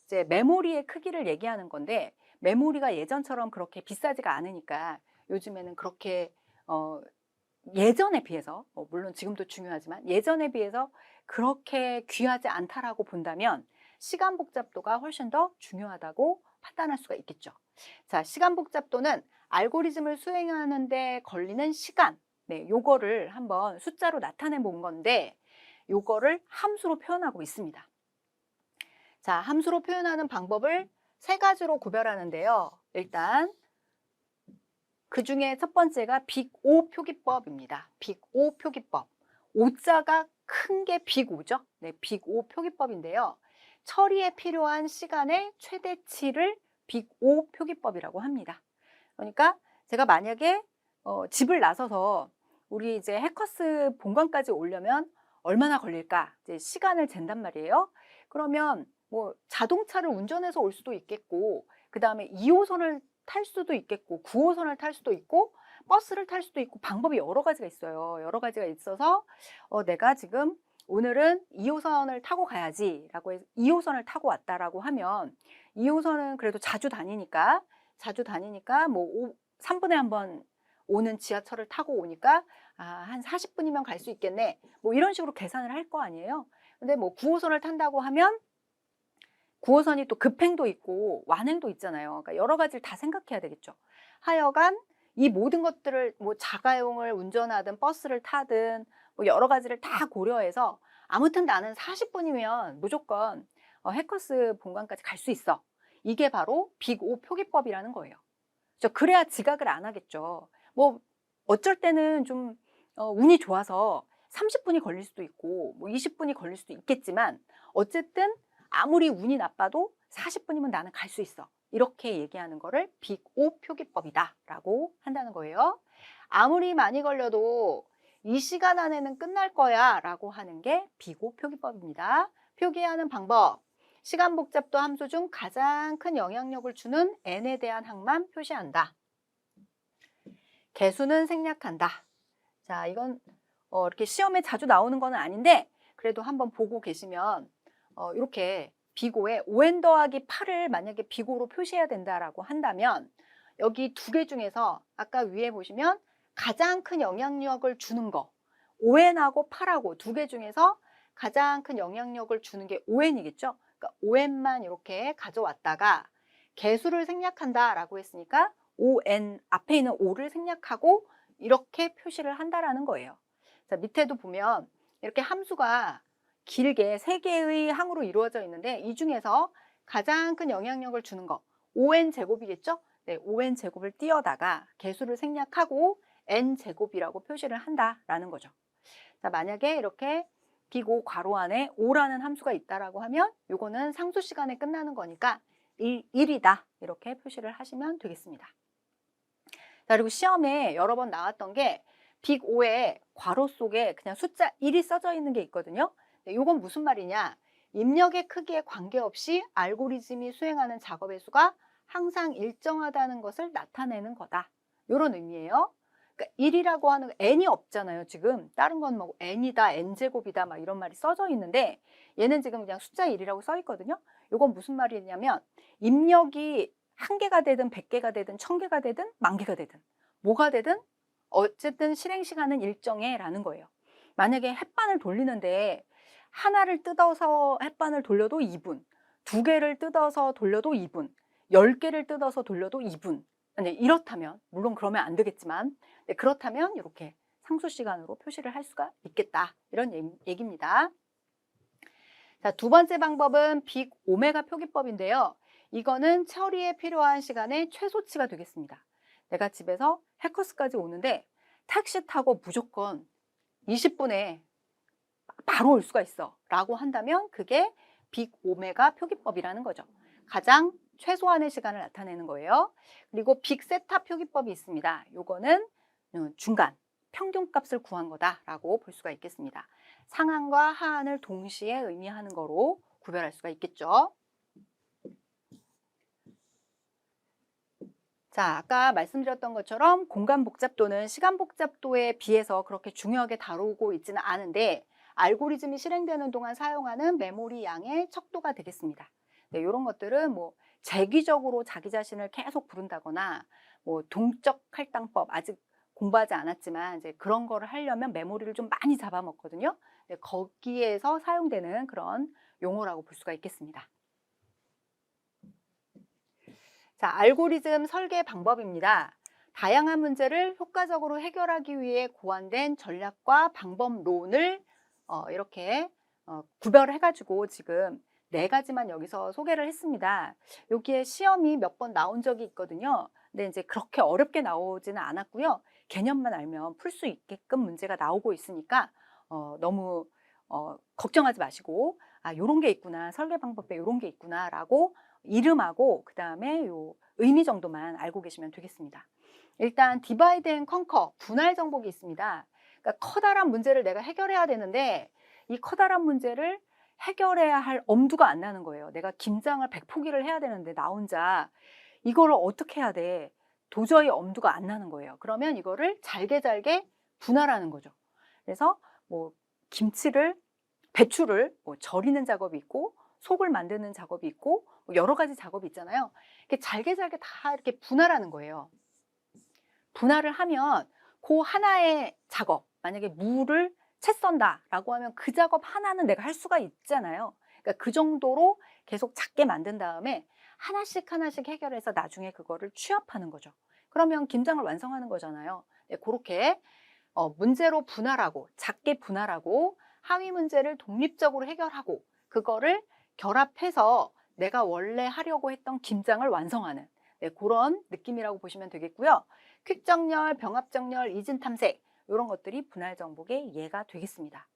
Speaker 1: 이제 메모리의 크기를 얘기하는 건데 메모리가 예전처럼 그렇게 비싸지가 않으니까 요즘에는 그렇게 예전에 비해서 물론 지금도 중요하지만 예전에 비해서 그렇게 귀하지 않다라고 본다면 시간 복잡도가 훨씬 더 중요하다고 판단할 수가 있겠죠. 자, 시간 복잡도는 알고리즘을 수행하는 데 걸리는 시간, 네, 요거를 한번 숫자로 나타내 본 건데 요거를 함수로 표현하고 있습니다. 자, 함수로 표현하는 방법을 세 가지로 구별하는데요. 일단 그 중에 첫 번째가 빅5 표기법입니다. 빅5 표기법. 오자가 큰 게 빅5죠. 네, 빅5 표기법인데요. 처리에 필요한 시간의 최대치를 빅5 표기법이라고 합니다. 그러니까 제가 만약에 집을 나서서 우리 이제 해커스 본관까지 오려면 얼마나 걸릴까? 이제 시간을 잰단 말이에요. 그러면 뭐 자동차를 운전해서 올 수도 있겠고, 그 다음에 2호선을 탈 수도 있겠고, 9호선을 탈 수도 있고, 버스를 탈 수도 있고, 방법이 여러 가지가 있어요. 여러 가지가 있어서 내가 지금 오늘은 2호선을 타고 가야지라고 해서 2호선을 타고 왔다라고 하면 2호선은 그래도 자주 다니니까 뭐 3분에 한 번 오는 지하철을 타고 오니까 한 40분이면 갈 수 있겠네. 뭐 이런 식으로 계산을 할 거 아니에요. 근데 뭐 9호선을 탄다고 하면 9호선이 또 급행도 있고 완행도 있잖아요. 그러니까 여러 가지를 다 생각해야 되겠죠. 하여간 이 모든 것들을 뭐 자가용을 운전하든 버스를 타든 뭐 여러 가지를 다 고려해서 아무튼 나는 40분이면 무조건 해커스 본관까지 갈 수 있어. 이게 바로 빅5 표기법이라는 거예요. 그래야 지각을 안 하겠죠. 뭐 어쩔 때는 좀 운이 좋아서 30분이 걸릴 수도 있고 뭐 20분이 걸릴 수도 있겠지만 어쨌든 아무리 운이 나빠도 40분이면 나는 갈 수 있어. 이렇게 얘기하는 거를 빅5 표기법이다라고 한다는 거예요. 아무리 많이 걸려도 이 시간 안에는 끝날 거야 라고 하는 게 빅5 표기법입니다. 표기하는 방법. 시간 복잡도 함수 중 가장 큰 영향력을 주는 n에 대한 항만 표시한다. 개수는 생략한다. 자, 이건 이렇게 시험에 자주 나오는 건 아닌데 그래도 한번 보고 계시면 이렇게 비고에 5n 더하기 8을 만약에 비고로 표시해야 된다라고 한다면 여기 두 개 중에서 아까 위에 보시면 가장 큰 영향력을 주는 거 5n하고 8하고 두 개 중에서 가장 큰 영향력을 주는 게 5n이겠죠. 그러니까 5n만 이렇게 가져왔다가 개수를 생략한다라고 했으니까 5n 앞에 있는 5를 생략하고 이렇게 표시를 한다라는 거예요. 자, 밑에도 보면 이렇게 함수가 길게 세 개의 항으로 이루어져 있는데 이 중에서 가장 큰 영향력을 주는 거 5n 제곱이겠죠? 네, 5n 제곱을 띄어다가 개수를 생략하고 n 제곱이라고 표시를 한다라는 거죠. 자, 만약에 이렇게 빅5 괄호 안에 5라는 함수가 있다라고 하면 이거는 상수 시간에 끝나는 거니까 1이다 이렇게 표시를 하시면 되겠습니다. 자, 그리고 시험에 여러 번 나왔던 게 빅5의 괄호 속에 그냥 숫자 1이 써져 있는 게 있거든요. 이건 무슨 말이냐? 입력의 크기에 관계없이 알고리즘이 수행하는 작업의 수가 항상 일정하다는 것을 나타내는 거다. 이런 의미예요. 그러니까 1이라고 하는 n이 없잖아요. 지금 다른 건 뭐 n이다, n제곱이다 막 이런 말이 써져 있는데 얘는 지금 그냥 숫자 1이라고 써 있거든요. 이건 무슨 말이냐면 입력이 1개가 되든 100개가 되든 1000개가 되든 10,000개가 되든 뭐가 되든 어쨌든 실행 시간은 일정해 라는 거예요. 만약에 햇반을 돌리는데 하나를 뜯어서 햇반을 돌려도 2분, 두 개를 뜯어서 돌려도 2분, 10개를 뜯어서 돌려도 2분. 아니, 이렇다면, 물론 그러면 안 되겠지만, 네, 그렇다면 이렇게 상수 시간으로 표시를 할 수가 있겠다. 이런 얘기입니다. 자, 두 번째 방법은 빅 오메가 표기법인데요. 이거는 처리에 필요한 시간의 최소치가 되겠습니다. 내가 집에서 해커스까지 오는데 택시 타고 무조건 20분에 바로 올 수가 있어 라고 한다면 그게 빅 오메가 표기법이라는 거죠. 가장 최소한의 시간을 나타내는 거예요. 그리고 빅 세타 표기법이 있습니다. 요거는 중간, 평균값을 구한 거다라고 볼 수가 있겠습니다. 상한과 하한을 동시에 의미하는 거로 구별할 수가 있겠죠. 자, 아까 말씀드렸던 것처럼 공간 복잡도는 시간 복잡도에 비해서 그렇게 중요하게 다루고 있지는 않은데 알고리즘이 실행되는 동안 사용하는 메모리 양의 척도가 되겠습니다. 네, 이런 것들은 뭐 재기적으로 자기 자신을 계속 부른다거나 뭐 동적 할당법 아직 공부하지 않았지만 이제 그런 거를 하려면 메모리를 좀 많이 잡아먹거든요. 네, 거기에서 사용되는 그런 용어라고 볼 수가 있겠습니다. 자, 알고리즘 설계 방법입니다. 다양한 문제를 효과적으로 해결하기 위해 고안된 전략과 방법론을 이렇게 구별해가지고 지금 4가지만 여기서 소개를 했습니다. 여기에 시험이 몇 번 나온 적이 있거든요. 근데 이제 그렇게 어렵게 나오지는 않았고요. 개념만 알면 풀 수 있게끔 문제가 나오고 있으니까 너무 걱정하지 마시고 요런 게 있구나, 설계 방법에 요런 게 있구나라고 이름하고 그다음에 요 의미 정도만 알고 계시면 되겠습니다. 일단 디바이드 앤 컨커, 분할 정복이 있습니다. 그러니까 커다란 문제를 내가 해결해야 되는데 이 커다란 문제를 해결해야 할 엄두가 안 나는 거예요. 내가 김장을 100포기를 해야 되는데 나 혼자 이거를 어떻게 해야 돼? 도저히 엄두가 안 나는 거예요. 그러면 이거를 잘게 잘게 분할하는 거죠. 그래서 뭐 배추를 뭐 절이는 작업이 있고 속을 만드는 작업이 있고 뭐 여러 가지 작업이 있잖아요. 이렇게 잘게 잘게 다 이렇게 분할하는 거예요. 분할을 하면 그 하나의 작업, 만약에 무를 채 썬다라고 하면 그 작업 하나는 내가 할 수가 있잖아요. 그러니까 그 정도로 계속 작게 만든 다음에 하나씩 하나씩 해결해서 나중에 그거를 취합하는 거죠. 그러면 김장을 완성하는 거잖아요. 네, 그렇게 문제로 분할하고 작게 분할하고 하위 문제를 독립적으로 해결하고 그거를 결합해서 내가 원래 하려고 했던 김장을 완성하는 네, 그런 느낌이라고 보시면 되겠고요. 퀵정렬, 병합정렬, 이진탐색 이런 것들이 분할 정복의 예가 되겠습니다.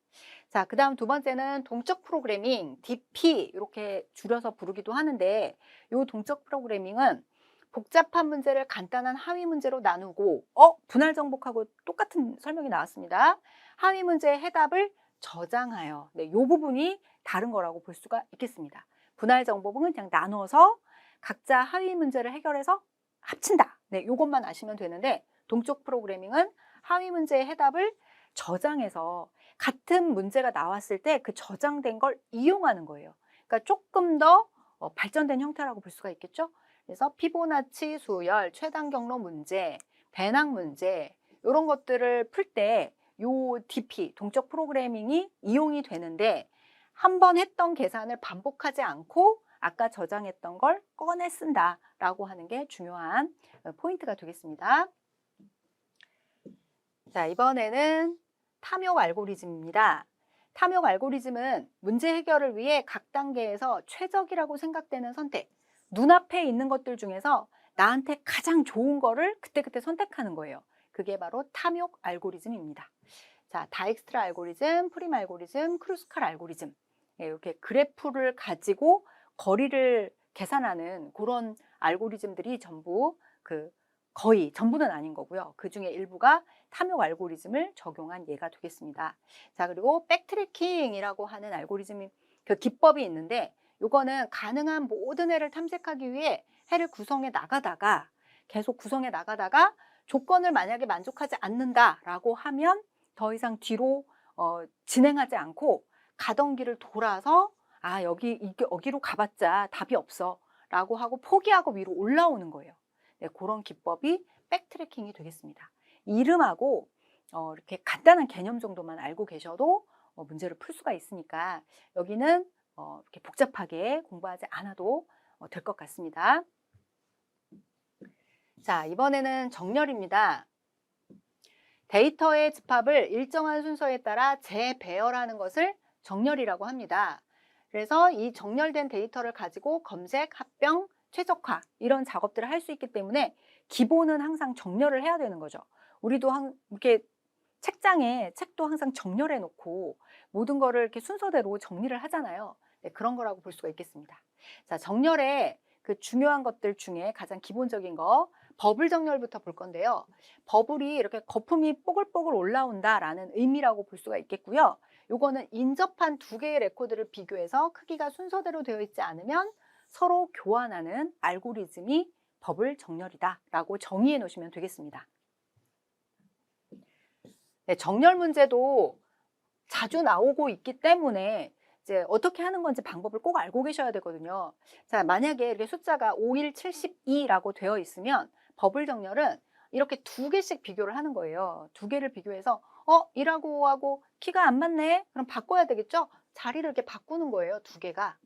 Speaker 1: 자, 그 다음 두 번째는 동적 프로그래밍, DP 이렇게 줄여서 부르기도 하는데 이 동적 프로그래밍은 복잡한 문제를 간단한 하위 문제로 나누고 분할 정복하고 똑같은 설명이 나왔습니다. 하위 문제의 해답을 저장하여 네, 이 부분이 다른 거라고 볼 수가 있겠습니다. 분할 정복은 그냥 나눠서 각자 하위 문제를 해결해서 합친다. 네, 이것만 아시면 되는데 동적 프로그래밍은 하위 문제의 해답을 저장해서 같은 문제가 나왔을 때 그 저장된 걸 이용하는 거예요. 그러니까 조금 더 발전된 형태라고 볼 수가 있겠죠. 그래서 피보나치 수열, 최단 경로 문제, 배낭 문제 이런 것들을 풀 때 요 DP, 동적 프로그래밍이 이용이 되는데 한 번 했던 계산을 반복하지 않고 아까 저장했던 걸 꺼내 쓴다라고 하는 게 중요한 포인트가 되겠습니다. 자, 이번에는 탐욕 알고리즘입니다. 탐욕 알고리즘은 문제 해결을 위해 각 단계에서 최적이라고 생각되는 선택, 눈앞에 있는 것들 중에서 나한테 가장 좋은 거를 그때그때 선택하는 거예요. 그게 바로 탐욕 알고리즘입니다. 자, 다익스트라 알고리즘, 프림 알고리즘, 크루스칼 알고리즘 이렇게 그래프를 가지고 거리를 계산하는 그런 알고리즘들이 전부 거의 전부는 아닌 거고요. 그 중에 일부가 탐욕 알고리즘을 적용한 예가 되겠습니다. 자, 그리고 백트래킹이라고 하는 알고리즘이 기법이 있는데 이거는 가능한 모든 해를 탐색하기 위해 해를 구성해 나가다가 계속 구성해 나가다가 조건을 만약에 만족하지 않는다라고 하면 더 이상 뒤로 진행하지 않고 가던 길을 돌아서 여기로 가봤자 답이 없어 라고 하고 포기하고 위로 올라오는 거예요. 네, 그런 기법이 백트래킹이 되겠습니다. 이름하고 이렇게 간단한 개념 정도만 알고 계셔도 문제를 풀 수가 있으니까 여기는 이렇게 복잡하게 공부하지 않아도 될 것 같습니다. 자, 이번에는 정렬입니다. 데이터의 집합을 일정한 순서에 따라 재배열하는 것을 정렬이라고 합니다. 그래서 이 정렬된 데이터를 가지고 검색, 합병, 최적화 이런 작업들을 할 수 있기 때문에 기본은 항상 정렬을 해야 되는 거죠. 우리도 이렇게 책장에 책도 항상 정렬해 놓고 모든 거를 이렇게 순서대로 정리를 하잖아요. 네, 그런 거라고 볼 수가 있겠습니다. 자, 정렬의 그 중요한 것들 중에 가장 기본적인 거 버블 정렬부터 볼 건데요. 버블이 이렇게 거품이 뽀글뽀글 올라온다라는 의미라고 볼 수가 있겠고요. 요거는 인접한 두 개의 레코드를 비교해서 크기가 순서대로 되어 있지 않으면 서로 교환하는 알고리즘이 버블 정렬이다라고 정의해 놓으시면 되겠습니다. 네, 정렬 문제도 자주 나오고 있기 때문에 이제 어떻게 하는 건지 방법을 꼭 알고 계셔야 되거든요. 자, 만약에 이렇게 숫자가 5172라고 되어 있으면 버블 정렬은 이렇게 두 개씩 비교를 하는 거예요. 두 개를 비교해서 1하고 5하고 키가 안 맞네? 그럼 바꿔야 되겠죠? 자리를 이렇게 바꾸는 거예요. 두 개가.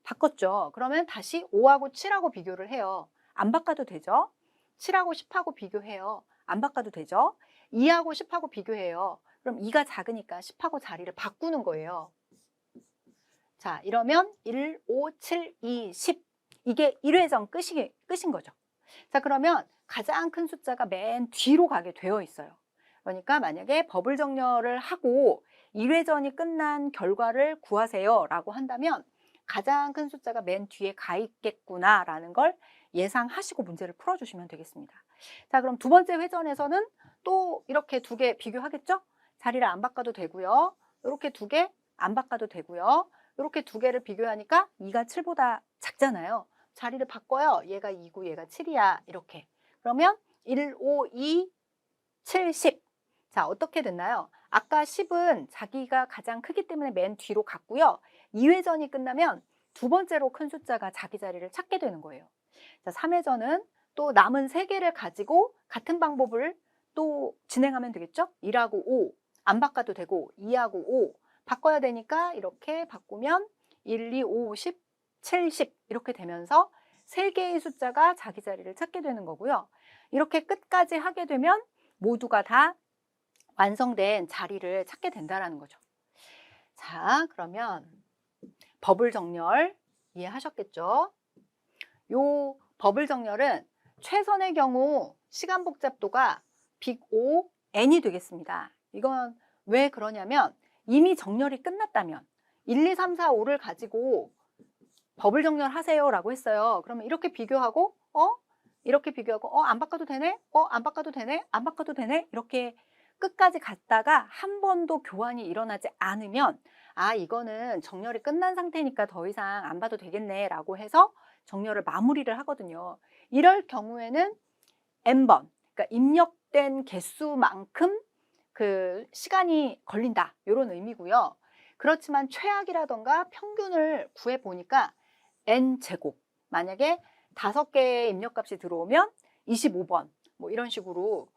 Speaker 1: 바꿨죠. 그러면 다시 5하고 7하고 비교를 해요. 안 바꿔도 되죠? 7하고 10하고 비교해요. 안 바꿔도 되죠? 2하고 10하고 비교해요. 그럼 2가 작으니까 10하고 자리를 바꾸는 거예요. 자, 이러면 1, 5, 7, 2, 10 이게 1회전 끝인 거죠. 자, 그러면 가장 큰 숫자가 맨 뒤로 가게 되어 있어요. 그러니까 만약에 버블 정렬을 하고 1회전이 끝난 결과를 구하세요 라고 한다면 가장 큰 숫자가 맨 뒤에 가 있겠구나 라는 걸 예상하시고 문제를 풀어주시면 되겠습니다. 자, 그럼 두 번째 회전에서는 또 이렇게 두 개 비교하겠죠? 자리를 안 바꿔도 되고요. 이렇게 두 개 안 바꿔도 되고요. 이렇게 두 개를 비교하니까 2가 7보다 작잖아요. 자리를 바꿔요. 얘가 2고 얘가 7이야. 이렇게. 그러면 1, 5, 2, 7, 10. 자, 어떻게 됐나요? 아까 10은 자기가 가장 크기 때문에 맨 뒤로 갔고요. 2회전이 끝나면 두 번째로 큰 숫자가 자기 자리를 찾게 되는 거예요. 자, 3회전은 또 남은 3개를 가지고 같은 방법을 또 진행하면 되겠죠? 1하고 5, 안 바꿔도 되고 2하고 5, 바꿔야 되니까 이렇게 바꾸면 1, 2, 5, 10, 70 이렇게 되면서 3개의 숫자가 자기 자리를 찾게 되는 거고요. 이렇게 끝까지 하게 되면 모두가 다 완성된 자리를 찾게 된다는 거죠. 자, 그러면 버블 정렬 이해하셨겠죠? 요 버블 정렬은 최선의 경우 시간 복잡도가 빅 O, N이 되겠습니다. 이건 왜 그러냐면 이미 정렬이 끝났다면 1, 2, 3, 4, 5를 가지고 버블 정렬 하세요 라고 했어요. 그러면 이렇게 비교하고 이렇게 비교하고 안 바꿔도 되네? 안 바꿔도 되네? 안 바꿔도 되네? 이렇게 끝까지 갔다가 한 번도 교환이 일어나지 않으면 이거는 정렬이 끝난 상태니까 더 이상 안 봐도 되겠네 라고 해서 정렬을 마무리를 하거든요. 이럴 경우에는 n번, 그러니까 입력된 개수만큼 그 시간이 걸린다 이런 의미고요. 그렇지만 최악이라던가 평균을 구해보니까 n제곱, 만약에 5개의 입력값이 들어오면 25번 뭐 이런 식으로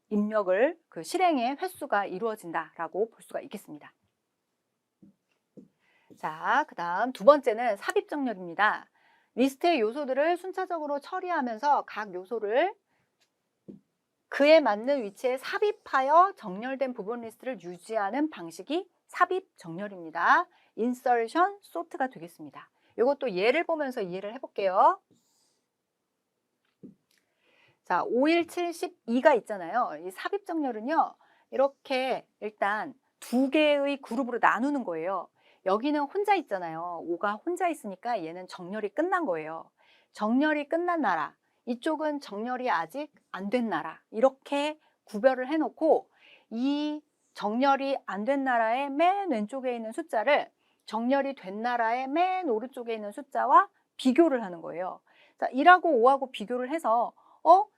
Speaker 1: 입력을 그 실행의 횟수가 이루어진다라고 볼 수가 있겠습니다. 자, 그 다음 두 번째는 삽입정렬입니다. 리스트의 요소들을 순차적으로 처리하면서 각 요소를 그에 맞는 위치에 삽입하여 정렬된 부분 리스트를 유지하는 방식이 삽입 정렬입니다. 인서션, 소트가 되겠습니다. 이것도 예를 보면서 이해를 해볼게요. 자, 5, 1, 7, 12가 있잖아요. 이 삽입 정렬은요, 이렇게 일단 두 개의 그룹으로 나누는 거예요. 여기는 혼자 있잖아요. 5가 혼자 있으니까 얘는 정렬이 끝난 거예요. 정렬이 끝난 나라, 이쪽은 정렬이 아직 안 된 나라, 이렇게 구별을 해놓고 이 정렬이 안 된 나라의 맨 왼쪽에 있는 숫자를 정렬이 된 나라의 맨 오른쪽에 있는 숫자와 비교를 하는 거예요. 자, 1하고 5하고 비교를 해서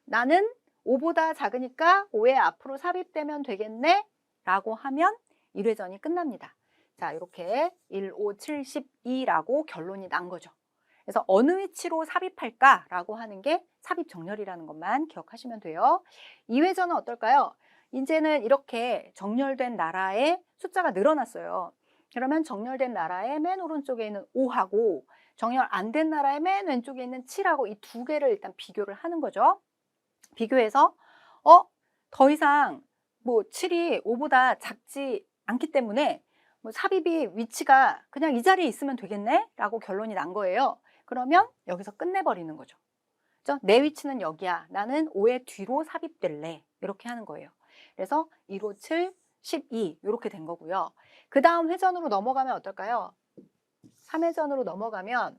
Speaker 1: 나는 5보다 작으니까 5의 앞으로 삽입되면 되겠네 라고 하면 1회전이 끝납니다. 자, 이렇게 1, 5, 7, 12라고 결론이 난 거죠. 그래서 어느 위치로 삽입할까라고 하는 게 삽입 정렬이라는 것만 기억하시면 돼요. 2회전은 어떨까요? 이제는 이렇게 정렬된 나라의 숫자가 늘어났어요. 그러면 정렬된 나라의 맨 오른쪽에 있는 5하고 정렬 안 된 나라의 맨 왼쪽에 있는 7하고 이 두 개를 일단 비교를 하는 거죠. 비교해서 더 이상 뭐 7이 5보다 작지 않기 때문에 뭐 삽입이 위치가 그냥 이 자리에 있으면 되겠네 라고 결론이 난 거예요. 그러면 여기서 끝내버리는 거죠. 그죠? 내 위치는 여기야. 나는 5의 뒤로 삽입될래. 이렇게 하는 거예요. 그래서 1, 5, 7, 12 이렇게 된 거고요. 그 다음 회전으로 넘어가면 어떨까요? 3회전으로 넘어가면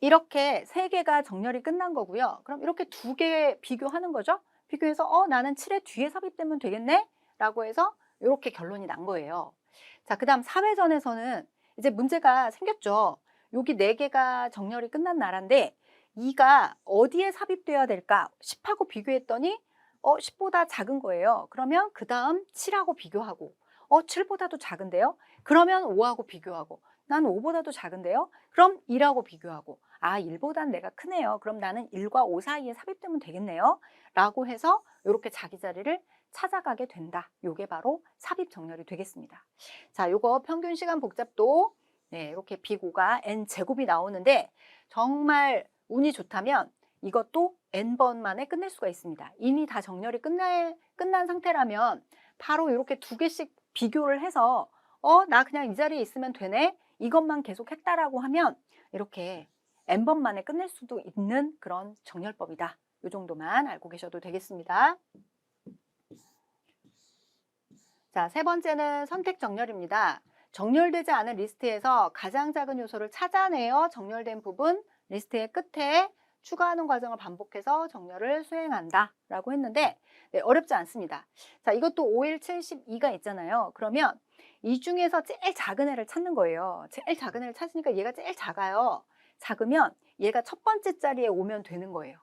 Speaker 1: 이렇게 세 개가 정렬이 끝난 거고요. 그럼 이렇게 두 개 비교하는 거죠. 비교해서 나는 7의 뒤에 삽입되면 되겠네 라고 해서 이렇게 결론이 난 거예요. 자, 그 다음 4회전에서는 이제 문제가 생겼죠. 여기 네 개가 정렬이 끝난 나라인데 2가 어디에 삽입돼야 될까? 10하고 비교했더니 10보다 작은 거예요. 그러면 그 다음 7하고 비교하고 7보다도 작은데요? 그러면 5하고 비교하고 난 5보다도 작은데요? 그럼 1하고 비교하고 1보단 내가 크네요. 그럼 나는 1과 5 사이에 삽입되면 되겠네요. 라고 해서 이렇게 자기 자리를 찾아가게 된다. 요게 바로 삽입 정렬이 되겠습니다. 자, 요거 평균 시간 복잡도 이렇게 비고가 n제곱이 나오는데 정말 운이 좋다면 이것도 n번 만에 끝낼 수가 있습니다. 이미 다 정렬이 끝난 상태라면 바로 이렇게 두 개씩 비교를 해서 나 그냥 이 자리에 있으면 되네. 이것만 계속 했다라고 하면 이렇게 n번 만에 끝낼 수도 있는 그런 정렬법이다. 이 정도만 알고 계셔도 되겠습니다. 자, 세 번째는 선택 정렬입니다. 정렬되지 않은 리스트에서 가장 작은 요소를 찾아내어 정렬된 부분 리스트의 끝에 추가하는 과정을 반복해서 정렬을 수행한다 라고 했는데 어렵지 않습니다. 자, 이것도 5, 1, 7, 12가 있잖아요. 그러면 이 중에서 제일 작은 애를 찾는 거예요. 제일 작은 애를 찾으니까 얘가 제일 작아요. 작으면 얘가 첫 번째 자리에 오면 되는 거예요.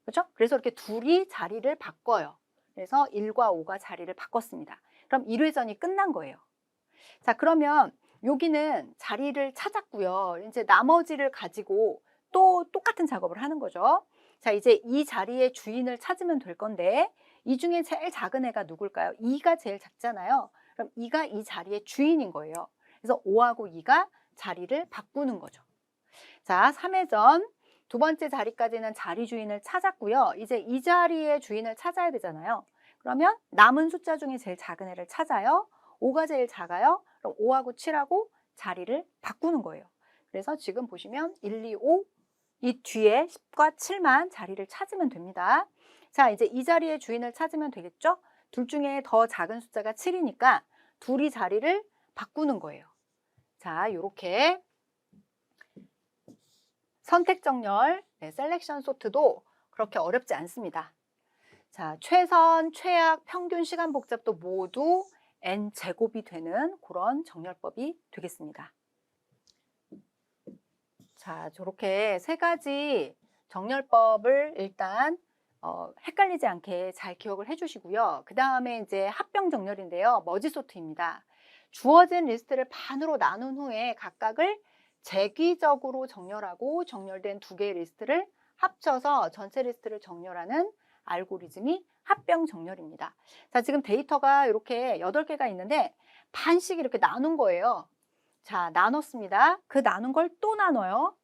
Speaker 1: 그렇죠? 그래서 이렇게 둘이 자리를 바꿔요. 그래서 1과 5가 자리를 바꿨습니다. 그럼 1회전이 끝난 거예요. 자, 그러면 여기는 자리를 찾았고요. 이제 나머지를 가지고 또 똑같은 작업을 하는 거죠. 자, 이제 이 자리의 주인을 찾으면 될 건데 이 중에 제일 작은 애가 누굴까요? 2가 제일 작잖아요. 그럼 2가 이 자리의 주인인 거예요. 그래서 5하고 2가 자리를 바꾸는 거죠. 자, 3회전 두 번째 자리까지는 자리 주인을 찾았고요. 이제 이 자리의 주인을 찾아야 되잖아요. 그러면 남은 숫자 중에 제일 작은 애를 찾아요. 5가 제일 작아요. 그럼 5하고 7하고 자리를 바꾸는 거예요. 그래서 지금 보시면 1, 2, 5 이 뒤에 10과 7만 자리를 찾으면 됩니다. 자, 이제 이 자리의 주인을 찾으면 되겠죠? 둘 중에 더 작은 숫자가 7이니까 둘이 자리를 바꾸는 거예요. 자, 요렇게 선택 정렬, 셀렉션 소트도 그렇게 어렵지 않습니다. 자, 최선, 최악, 평균 시간 복잡도 모두 n제곱이 되는 그런 정렬법이 되겠습니다. 자, 저렇게 세 가지 정렬법을 일단 헷갈리지 않게 잘 기억을 해주시고요. 그 다음에 이제 합병 정렬인데요. 머지 소트입니다. 주어진 리스트를 반으로 나눈 후에 각각을 재기적으로 정렬하고 정렬된 두 개의 리스트를 합쳐서 전체 리스트를 정렬하는 알고리즘이 합병 정렬입니다. 자, 지금 데이터가 이렇게 8개가 있는데 반씩 이렇게 나눈 거예요. 자, 나눴습니다. 그 나눈 걸 또 나눠요.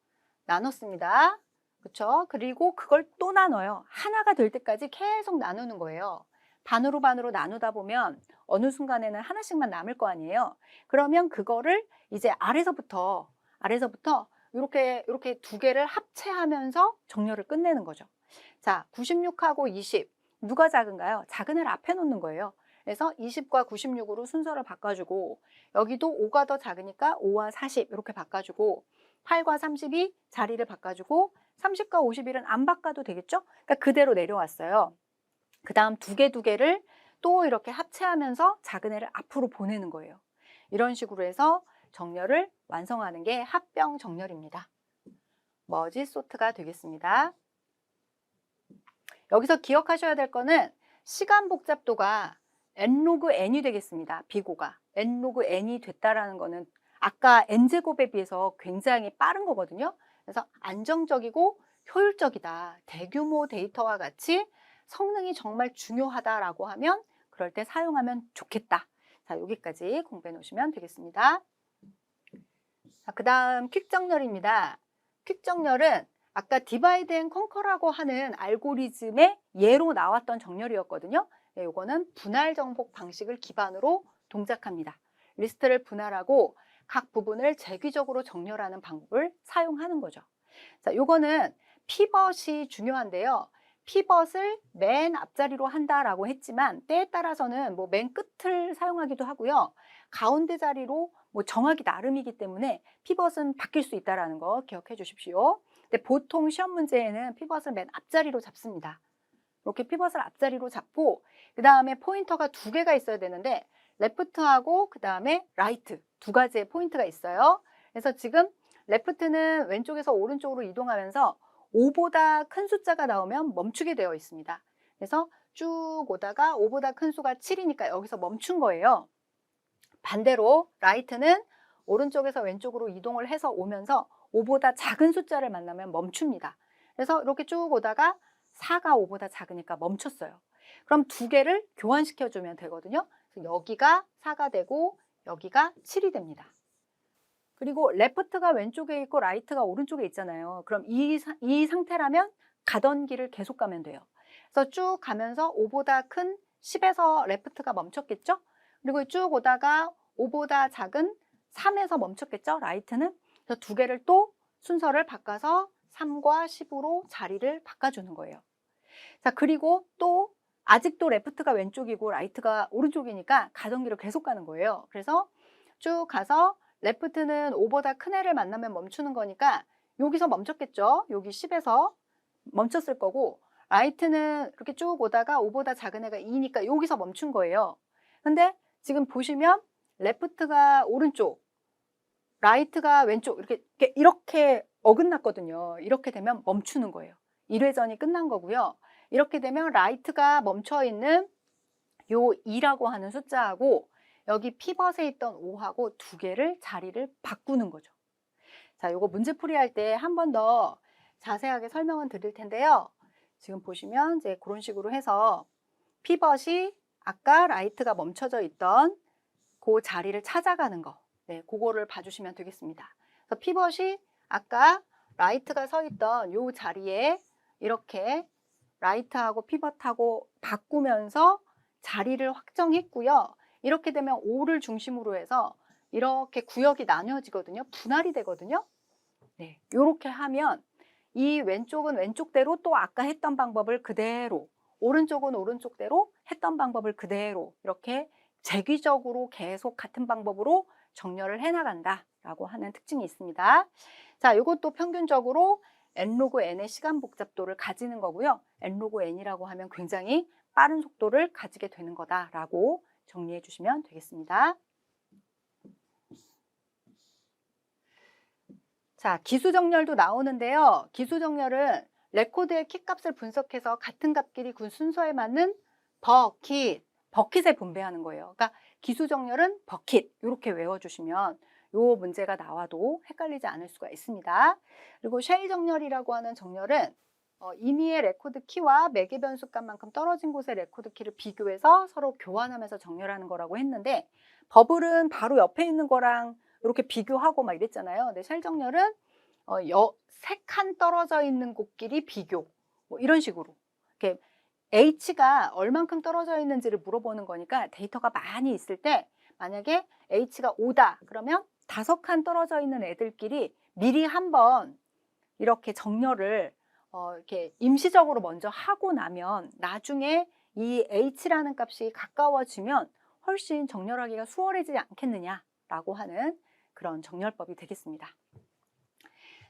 Speaker 1: 나눴습니다. 그렇죠? 그리고 그걸 또 나눠요. 하나가 될 때까지 계속 나누는 거예요. 반으로 반으로 나누다 보면 어느 순간에는 하나씩만 남을 거 아니에요. 그러면 그거를 이제 아래서부터 이렇게 두 개를 합체하면서 정렬을 끝내는 거죠. 자, 96하고 20 누가 작은가요? 작은 애를 앞에 놓는 거예요. 그래서 20과 96으로 순서를 바꿔주고 여기도 5가 더 작으니까 5와 40 이렇게 바꿔주고 8과 32 자리를 바꿔주고 30과 51은 안 바꿔도 되겠죠? 그러니까 그대로 내려왔어요. 그 다음 두 개를 또 이렇게 합체하면서 작은 애를 앞으로 보내는 거예요. 이런 식으로 해서 정렬을 완성하는 게 합병 정렬입니다. 머지 소트가 되겠습니다. 여기서 기억하셔야 될 거는 시간 복잡도가 n로그 n이 되겠습니다. 비고가 n로그 n이 됐다라는 거는 아까 n제곱에 비해서 굉장히 빠른 거거든요. 그래서 안정적이고 효율적이다. 대규모 데이터와 같이 성능이 정말 중요하다라고 하면 그럴 때 사용하면 좋겠다. 자, 여기까지 공부해 놓으시면 되겠습니다. 자, 그 다음 퀵정렬입니다. 퀵정렬은 아까 디바이드 앤 컨커라고 하는 알고리즘의 예로 나왔던 정렬이었거든요. 네, 요거는 분할 정복 방식을 기반으로 동작합니다. 리스트를 분할하고 각 부분을 재귀적으로 정렬하는 방법을 사용하는 거죠. 자, 요거는 피벗이 중요한데요. 피벗을 맨 앞자리로 한다라고 했지만 때에 따라서는 뭐 맨 끝을 사용하기도 하고요. 가운데 자리로 뭐 정하기 나름이기 때문에 피벗은 바뀔 수 있다는 거 기억해 주십시오. 근데 보통 시험 문제에는 피벗을 맨 앞자리로 잡습니다. 이렇게 피벗을 앞자리로 잡고 그 다음에 포인터가 두 개가 있어야 되는데 레프트하고 그 다음에 라이트 두 가지의 포인트가 있어요. 그래서 지금 레프트는 왼쪽에서 오른쪽으로 이동하면서 5보다 큰 숫자가 나오면 멈추게 되어 있습니다. 그래서 쭉 오다가 5보다 큰 수가 7이니까 여기서 멈춘 거예요. 반대로 라이트는 오른쪽에서 왼쪽으로 이동을 해서 오면서 5보다 작은 숫자를 만나면 멈춥니다. 그래서 이렇게 쭉 오다가 4가 5보다 작으니까 멈췄어요. 그럼 두 개를 교환시켜주면 되거든요. 그래서 여기가 4가 되고 여기가 7이 됩니다. 그리고 레프트가 왼쪽에 있고 라이트가 오른쪽에 있잖아요. 그럼 이 상태라면 가던 길을 계속 가면 돼요. 그래서 쭉 가면서 5보다 큰 10에서 레프트가 멈췄겠죠? 그리고 쭉 오다가 5보다 작은 3에서 멈췄겠죠? 라이트는. 그래서 두 개를 또 순서를 바꿔서 3과 10으로 자리를 바꿔주는 거예요. 자, 그리고 또 아직도 레프트가 왼쪽이고 라이트가 오른쪽이니까 가던 길을 계속 가는 거예요. 그래서 쭉 가서 레프트는 5보다 큰 애를 만나면 멈추는 거니까 여기서 멈췄겠죠. 여기 10에서 멈췄을 거고 라이트는 이렇게 쭉 오다가 5보다 작은 애가 2니까 여기서 멈춘 거예요. 근데 지금 보시면 레프트가 오른쪽, 라이트가 왼쪽 이렇게 어긋났거든요. 이렇게 되면 멈추는 거예요. 1회전이 끝난 거고요. 이렇게 되면 라이트가 멈춰 있는 요 2라고 하는 숫자하고 여기 피벗에 있던 5하고 두 개를 자리를 바꾸는 거죠. 자, 요거 문제풀이 할 때 한 번 더 자세하게 설명은 드릴 텐데요. 지금 보시면 이제 그런 식으로 해서 피벗이 아까 라이트가 멈춰져 있던 그 자리를 찾아가는 거, 네, 그거를 봐주시면 되겠습니다. 그래서 피벗이 아까 라이트가 서 있던 요 자리에 이렇게 라이트하고 피벗하고 바꾸면서 자리를 확정했고요. 이렇게 되면 5를 중심으로 해서 이렇게 구역이 나뉘어지거든요. 분할이 되거든요. 네, 이렇게 하면 이 왼쪽은 왼쪽대로 또 아까 했던 방법을 그대로, 오른쪽은 오른쪽대로 했던 방법을 그대로 이렇게 재귀적으로 계속 같은 방법으로 정렬을 해나간다라고 하는 특징이 있습니다. 자, 이것도 평균적으로 n로그 n의 시간 복잡도를 가지는 거고요. n로그 n이라고 하면 굉장히 빠른 속도를 가지게 되는 거다라고 정리해 주시면 되겠습니다. 자, 기수정렬도 나오는데요. 기수정렬은 레코드의 킷값을 분석해서 같은 값끼리 그 순서에 맞는 버킷에 분배하는 거예요. 그러니까 기수정렬은 버킷 이렇게 외워주시면 요 문제가 나와도 헷갈리지 않을 수가 있습니다. 그리고 쉐이 정렬이라고 하는 정렬은 임의의 레코드 키와 매개 변수값만큼 떨어진 곳의 레코드 키를 비교해서 서로 교환하면서 정렬하는 거라고 했는데 버블은 바로 옆에 있는 거랑 이렇게 비교하고 막 이랬잖아요. 근데 쉘 정렬은 3칸 떨어져 있는 곳끼리 비교 뭐 이런 식으로 이렇게 H가 얼만큼 떨어져 있는지를 물어보는 거니까 데이터가 많이 있을 때 만약에 H가 5다 그러면 5칸 떨어져 있는 애들끼리 미리 한번 이렇게 정렬을 이렇게 임시적으로 먼저 하고 나면 나중에 이 H라는 값이 가까워지면 훨씬 정렬하기가 수월해지지 않겠느냐라고 하는 그런 정렬법이 되겠습니다.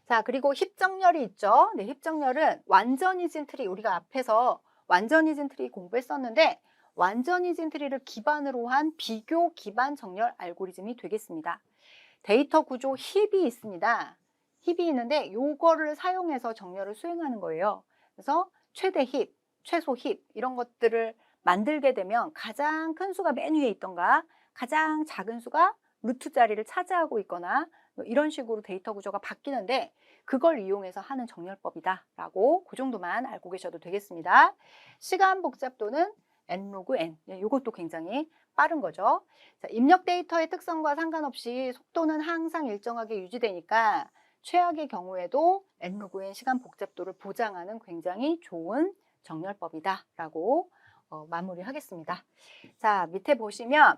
Speaker 1: 자, 그리고 힙정렬이 있죠. 네, 힙정렬은 완전이진 트리, 우리가 앞에서 완전이진 트리 공부했었는데 완전이진 트리를 기반으로 한 비교 기반 정렬 알고리즘이 되겠습니다. 데이터 구조 힙이 있습니다. 힙이 있는데 요거를 사용해서 정렬을 수행하는 거예요. 그래서 최대 힙, 최소 힙 이런 것들을 만들게 되면 가장 큰 수가 맨 위에 있던가 가장 작은 수가 루트 자리를 차지하고 있거나 이런 식으로 데이터 구조가 바뀌는데 그걸 이용해서 하는 정렬법이다라고 그 정도만 알고 계셔도 되겠습니다. 시간 복잡도는 n로그 n. 이것도 굉장히 빠른 거죠. 자, 입력 데이터의 특성과 상관없이 속도는 항상 일정하게 유지되니까 최악의 경우에도 n로그 n 시간 복잡도를 보장하는 굉장히 좋은 정렬법이다라고 마무리하겠습니다. 자, 밑에 보시면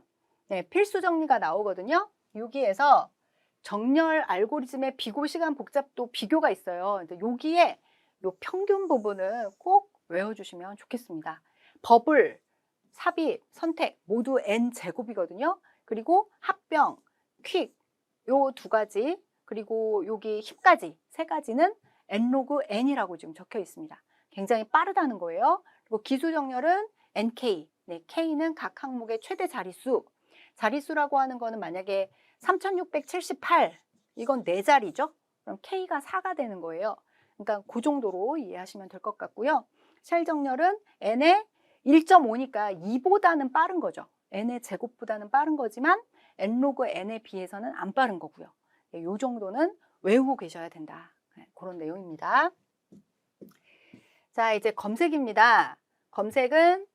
Speaker 1: 필수 정리가 나오거든요. 여기에서 정렬 알고리즘의 비고 시간 복잡도 비교가 있어요. 여기에 요 평균 부분을 꼭 외워주시면 좋겠습니다. 버블, 삽입, 선택 모두 n제곱이거든요. 그리고 합병, 퀵 요 두 가지, 그리고 여기 힙까지 세 가지는 n로그 n이라고 지금 적혀 있습니다. 굉장히 빠르다는 거예요. 그리고 기수 정렬은 nk, k는 각 항목의 최대 자릿수. 자릿수라고 하는 거는 만약에 3678, 이건 4자리죠. 그럼 k가 4가 되는 거예요. 그러니까 그 정도로 이해하시면 될 것 같고요. 셀 정렬은 n의 1.5니까 2보다는 빠른 거죠. n의 제곱보다는 빠른 거지만 n로그 n에 비해서는 안 빠른 거고요. 이 정도는 외우고 계셔야 된다. 그런 내용입니다. 자, 이제 검색입니다. 검색은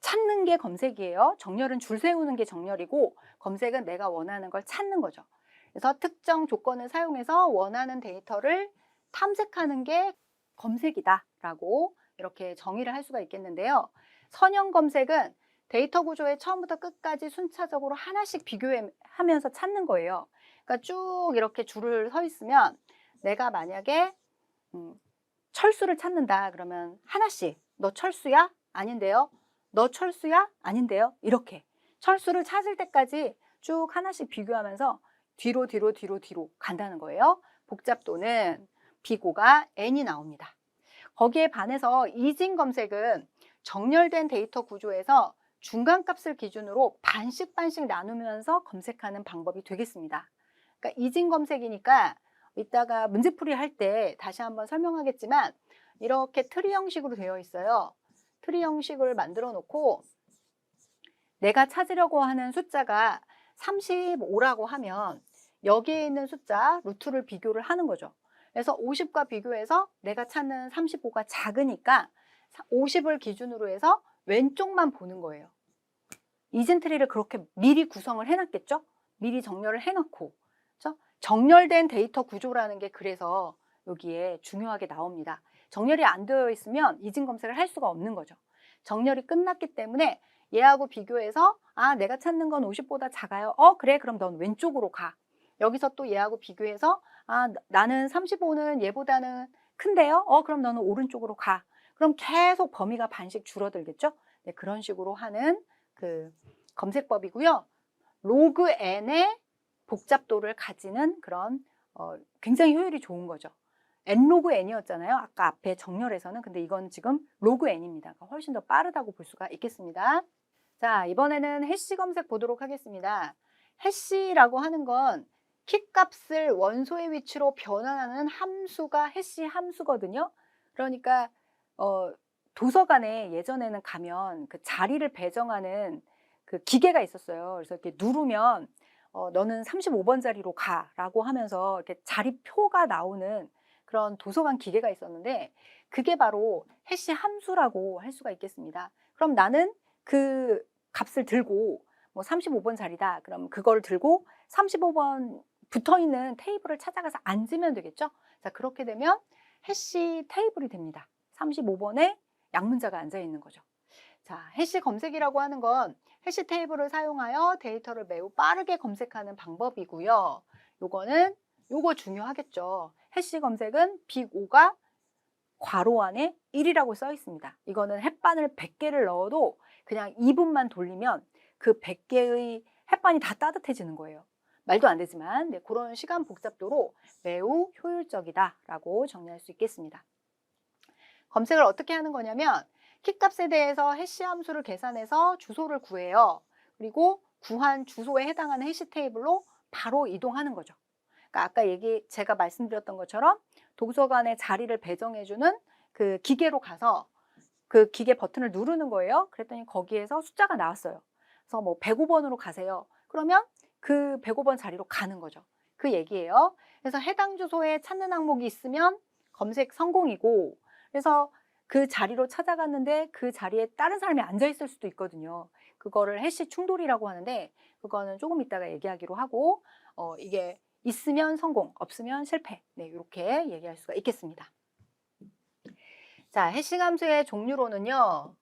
Speaker 1: 찾는 게 검색이에요. 정렬은 줄 세우는 게 정렬이고, 검색은 내가 원하는 걸 찾는 거죠. 그래서 특정 조건을 사용해서 원하는 데이터를 탐색하는 게 검색이다라고 이렇게 정의를 할 수가 있겠는데요. 선형 검색은 데이터 구조의 처음부터 끝까지 순차적으로 하나씩 비교하면서 찾는 거예요. 그러니까 쭉 이렇게 줄을 서 있으면 내가 만약에 철수를 찾는다 그러면 하나씩, 너 철수야? 아닌데요. 너 철수야? 아닌데요. 이렇게 철수를 찾을 때까지 쭉 하나씩 비교하면서 뒤로 간다는 거예요. 복잡도는 비고가 n이 나옵니다. 거기에 반해서 이진 검색은 정렬된 데이터 구조에서 중간값을 기준으로 반씩 나누면서 검색하는 방법이 되겠습니다. 그러니까 이진 검색이니까 이따가 문제풀이 할 때 다시 한번 설명하겠지만 이렇게 트리 형식으로 되어 있어요. 트리 형식을 만들어 놓고 내가 찾으려고 하는 숫자가 35라고 하면 여기에 있는 숫자 루트를 비교를 하는 거죠. 그래서 50과 비교해서 내가 찾는 35가 작으니까 50을 기준으로 해서 왼쪽만 보는 거예요. 이진 트리를 그렇게 미리 구성을 해놨겠죠? 미리 정렬을 해놓고. 그렇죠? 정렬된 데이터 구조라는 게 그래서 여기에 중요하게 나옵니다. 정렬이 안 되어 있으면 이진 검색을 할 수가 없는 거죠. 정렬이 끝났기 때문에 얘하고 비교해서 내가 찾는 건 50보다 작아요. 그래, 그럼 넌 왼쪽으로 가. 여기서 또 얘하고 비교해서 나는 35는 얘보다는 큰데요. 그럼 너는 오른쪽으로 가. 그럼 계속 범위가 반씩 줄어들겠죠? 네, 그런 식으로 하는 그 검색법이고요. 로그 n의 복잡도를 가지는 그런 굉장히 효율이 좋은 거죠. n로그 n이었잖아요. 아까 앞에 정렬에서는. 근데 이건 지금 로그 n입니다. 그러니까 훨씬 더 빠르다고 볼 수가 있겠습니다. 자, 이번에는 해시 검색 보도록 하겠습니다. 해시라고 하는 건 키 값을 원소의 위치로 변환하는 함수가 해시 함수거든요. 그러니까 도서관에 예전에는 가면 그 자리를 배정하는 그 기계가 있었어요. 그래서 이렇게 누르면 너는 35번 자리로 가라고 하면서 이렇게 자리표가 나오는 그런 도서관 기계가 있었는데 그게 바로 해시 함수라고 할 수가 있겠습니다. 그럼 나는 그 값을 들고 뭐 35번 자리다. 그럼 그거를 들고 35번 붙어 있는 테이블을 찾아가서 앉으면 되겠죠. 자, 그렇게 되면 해시 테이블이 됩니다. 35번에 양문자가 앉아 있는 거죠. 자, 해시 검색이라고 하는 건 해시 테이블을 사용하여 데이터를 매우 빠르게 검색하는 방법이고요. 요거 중요하겠죠. 해시 검색은 빅 O가 괄호 안에 1이라고 써 있습니다. 이거는 햇반을 100개를 넣어도 그냥 2분만 돌리면 그 100개의 햇반이 다 따뜻해지는 거예요. 말도 안 되지만 그런 시간 복잡도로 매우 효율적이다라고 정리할 수 있겠습니다. 검색을 어떻게 하는 거냐면 키값에 대해서 해시 함수를 계산해서 주소를 구해요. 그리고 구한 주소에 해당하는 해시 테이블로 바로 이동하는 거죠. 그러니까 아까 제가 말씀드렸던 것처럼 도서관에 자리를 배정해주는 그 기계로 가서 그 기계 버튼을 누르는 거예요. 그랬더니 거기에서 숫자가 나왔어요. 그래서 뭐 105번으로 가세요. 그러면 그 105번 자리로 가는 거죠. 그 얘기예요. 그래서 해당 주소에 찾는 항목이 있으면 검색 성공이고, 그래서 그 자리로 찾아갔는데 그 자리에 다른 사람이 앉아 있을 수도 있거든요. 그거를 해시 충돌이라고 하는데, 그거는 조금 이따가 얘기하기로 하고, 이게 있으면 성공, 없으면 실패. 네, 이렇게 얘기할 수가 있겠습니다. 자, 해시 함수의 종류로는요,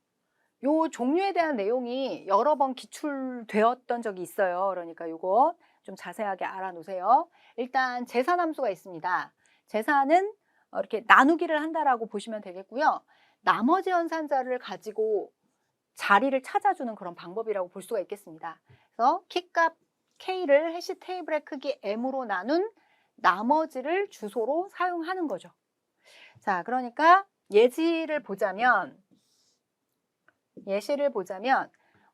Speaker 1: 요 종류에 대한 내용이 여러 번 기출되었던 적이 있어요. 그러니까 요거 좀 자세하게 알아놓으세요. 일단 재산함수가 있습니다. 재산은 이렇게 나누기를 한다라고 보시면 되겠고요. 나머지 연산자를 가지고 자리를 찾아주는 그런 방법이라고 볼 수가 있겠습니다. 그래서 키값 K를 해시 테이블의 크기 M으로 나눈 나머지를 주소로 사용하는 거죠. 자, 그러니까 예시를 보자면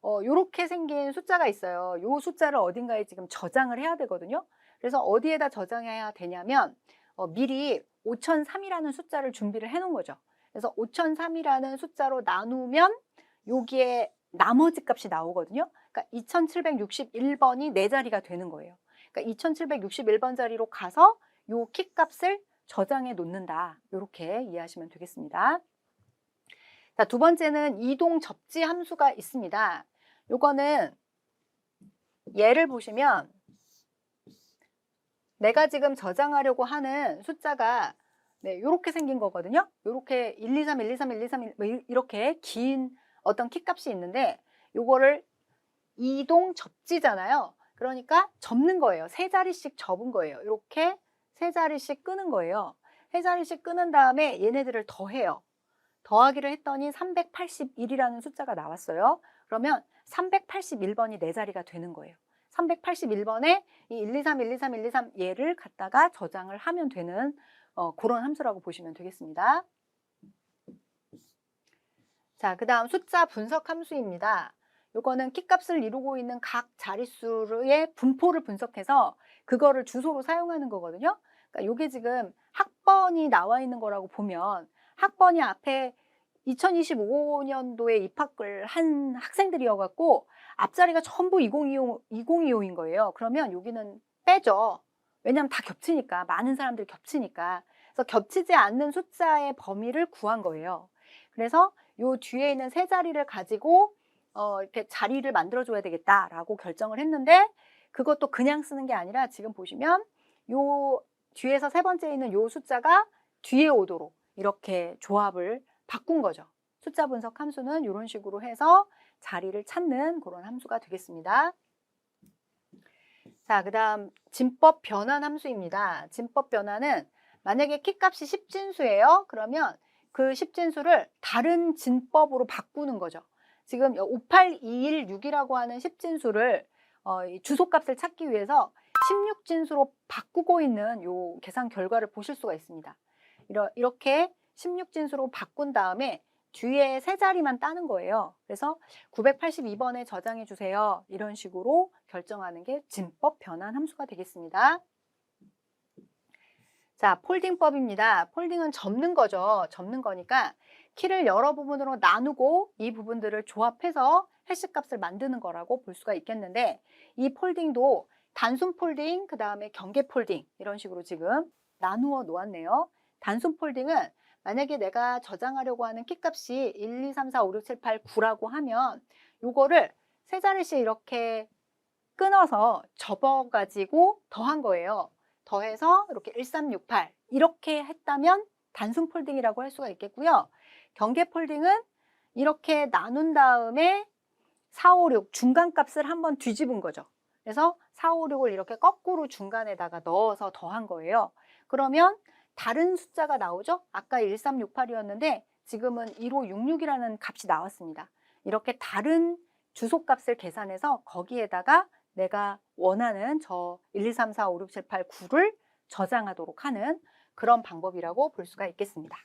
Speaker 1: 요렇게 생긴 숫자가 있어요. 요 숫자를 어딘가에 지금 저장을 해야 되거든요. 그래서 어디에다 저장해야 되냐면 미리 5003이라는 숫자를 준비를 해 놓은 거죠. 그래서 5003이라는 숫자로 나누면 여기에 나머지 값이 나오거든요. 그러니까 2761번이 네 자리가 되는 거예요. 그러니까 2761번 자리로 가서 요 키 값을 저장해 놓는다. 이렇게 이해하시면 되겠습니다. 자, 두 번째는 이동 접지 함수가 있습니다. 요거는 예를 보시면 내가 지금 저장하려고 하는 숫자가 요렇게 생긴 거거든요. 요렇게 1, 2, 3, 1, 2, 3, 1, 2, 3, 1, 이렇게 긴 어떤 키 값이 있는데 요거를 이동 접지잖아요. 그러니까 접는 거예요. 세 자리씩 접은 거예요. 이렇게 세 자리씩 끄는 거예요. 세 자리씩 끄는 다음에 얘네들을 더해요. 더하기를 했더니 381이라는 숫자가 나왔어요. 그러면 381번이 네 자리가 되는 거예요. 381번에 이 1, 2, 3, 1, 2, 3, 1, 2, 3 얘를 갖다가 저장을 하면 되는 그런 함수라고 보시면 되겠습니다. 자, 그 다음 숫자 분석 함수입니다. 요거는 키값을 이루고 있는 각 자릿수의 분포를 분석해서 그거를 주소로 사용하는 거거든요. 그러니까 요게 지금 학번이 나와 있는 거라고 보면 학번이 앞에 2025년도에 입학을 한 학생들이어갖고 앞자리가 전부 2025인 거예요. 그러면 여기는 빼죠. 왜냐하면 다 겹치니까, 많은 사람들이 겹치니까. 그래서 겹치지 않는 숫자의 범위를 구한 거예요. 그래서 요 뒤에 있는 세 자리를 가지고 이렇게 자리를 만들어줘야 되겠다라고 결정을 했는데, 그것도 그냥 쓰는 게 아니라 지금 보시면 요 뒤에서 세 번째에 있는 요 숫자가 뒤에 오도록 이렇게 조합을 바꾼 거죠. 숫자 분석 함수는 이런 식으로 해서 자리를 찾는 그런 함수가 되겠습니다. 자, 그 다음 진법 변환 함수입니다. 진법 변환은 만약에 키값이 10진수예요. 그러면 그 10진수를 다른 진법으로 바꾸는 거죠. 지금 58216이라고 하는 10진수를 주소값을 찾기 위해서 16진수로 바꾸고 있는 요 계산 결과를 보실 수가 있습니다. 이렇게 16진수로 바꾼 다음에 뒤에 세 자리만 따는 거예요. 그래서 982번에 저장해 주세요. 이런 식으로 결정하는 게 진법 변환 함수가 되겠습니다. 자, 폴딩법입니다. 폴딩은 접는 거죠. 접는 거니까 키를 여러 부분으로 나누고 이 부분들을 조합해서 해시값을 만드는 거라고 볼 수가 있겠는데, 이 폴딩도 단순 폴딩, 그 다음에 경계 폴딩 이런 식으로 지금 나누어 놓았네요. 단순 폴딩은 만약에 내가 저장하려고 하는 키값이 1, 2, 3, 4, 5, 6, 7, 8, 9라고 하면 요거를 세 자리씩 이렇게 끊어서 접어가지고 더한 거예요. 더해서 이렇게 1, 3, 6, 8 이렇게 했다면 단순 폴딩이라고 할 수가 있겠고요. 경계 폴딩은 이렇게 나눈 다음에 4, 5, 6 중간값을 한번 뒤집은 거죠. 그래서 4, 5, 6을 이렇게 거꾸로 중간에다가 넣어서 더한 거예요. 그러면 다른 숫자가 나오죠? 아까 1368이었는데 지금은 1566이라는 값이 나왔습니다. 이렇게 다른 주소값을 계산해서 거기에다가 내가 원하는 저 1, 2, 3, 4, 5, 6, 7, 8, 9를 저장하도록 하는 그런 방법이라고 볼 수가 있겠습니다.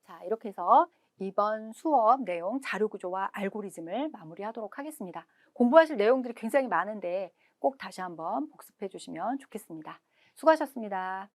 Speaker 1: 자, 이렇게 해서 이번 수업 내용 자료구조와 알고리즘을 마무리하도록 하겠습니다. 공부하실 내용들이 굉장히 많은데 꼭 다시 한번 복습해 주시면 좋겠습니다. 수고하셨습니다.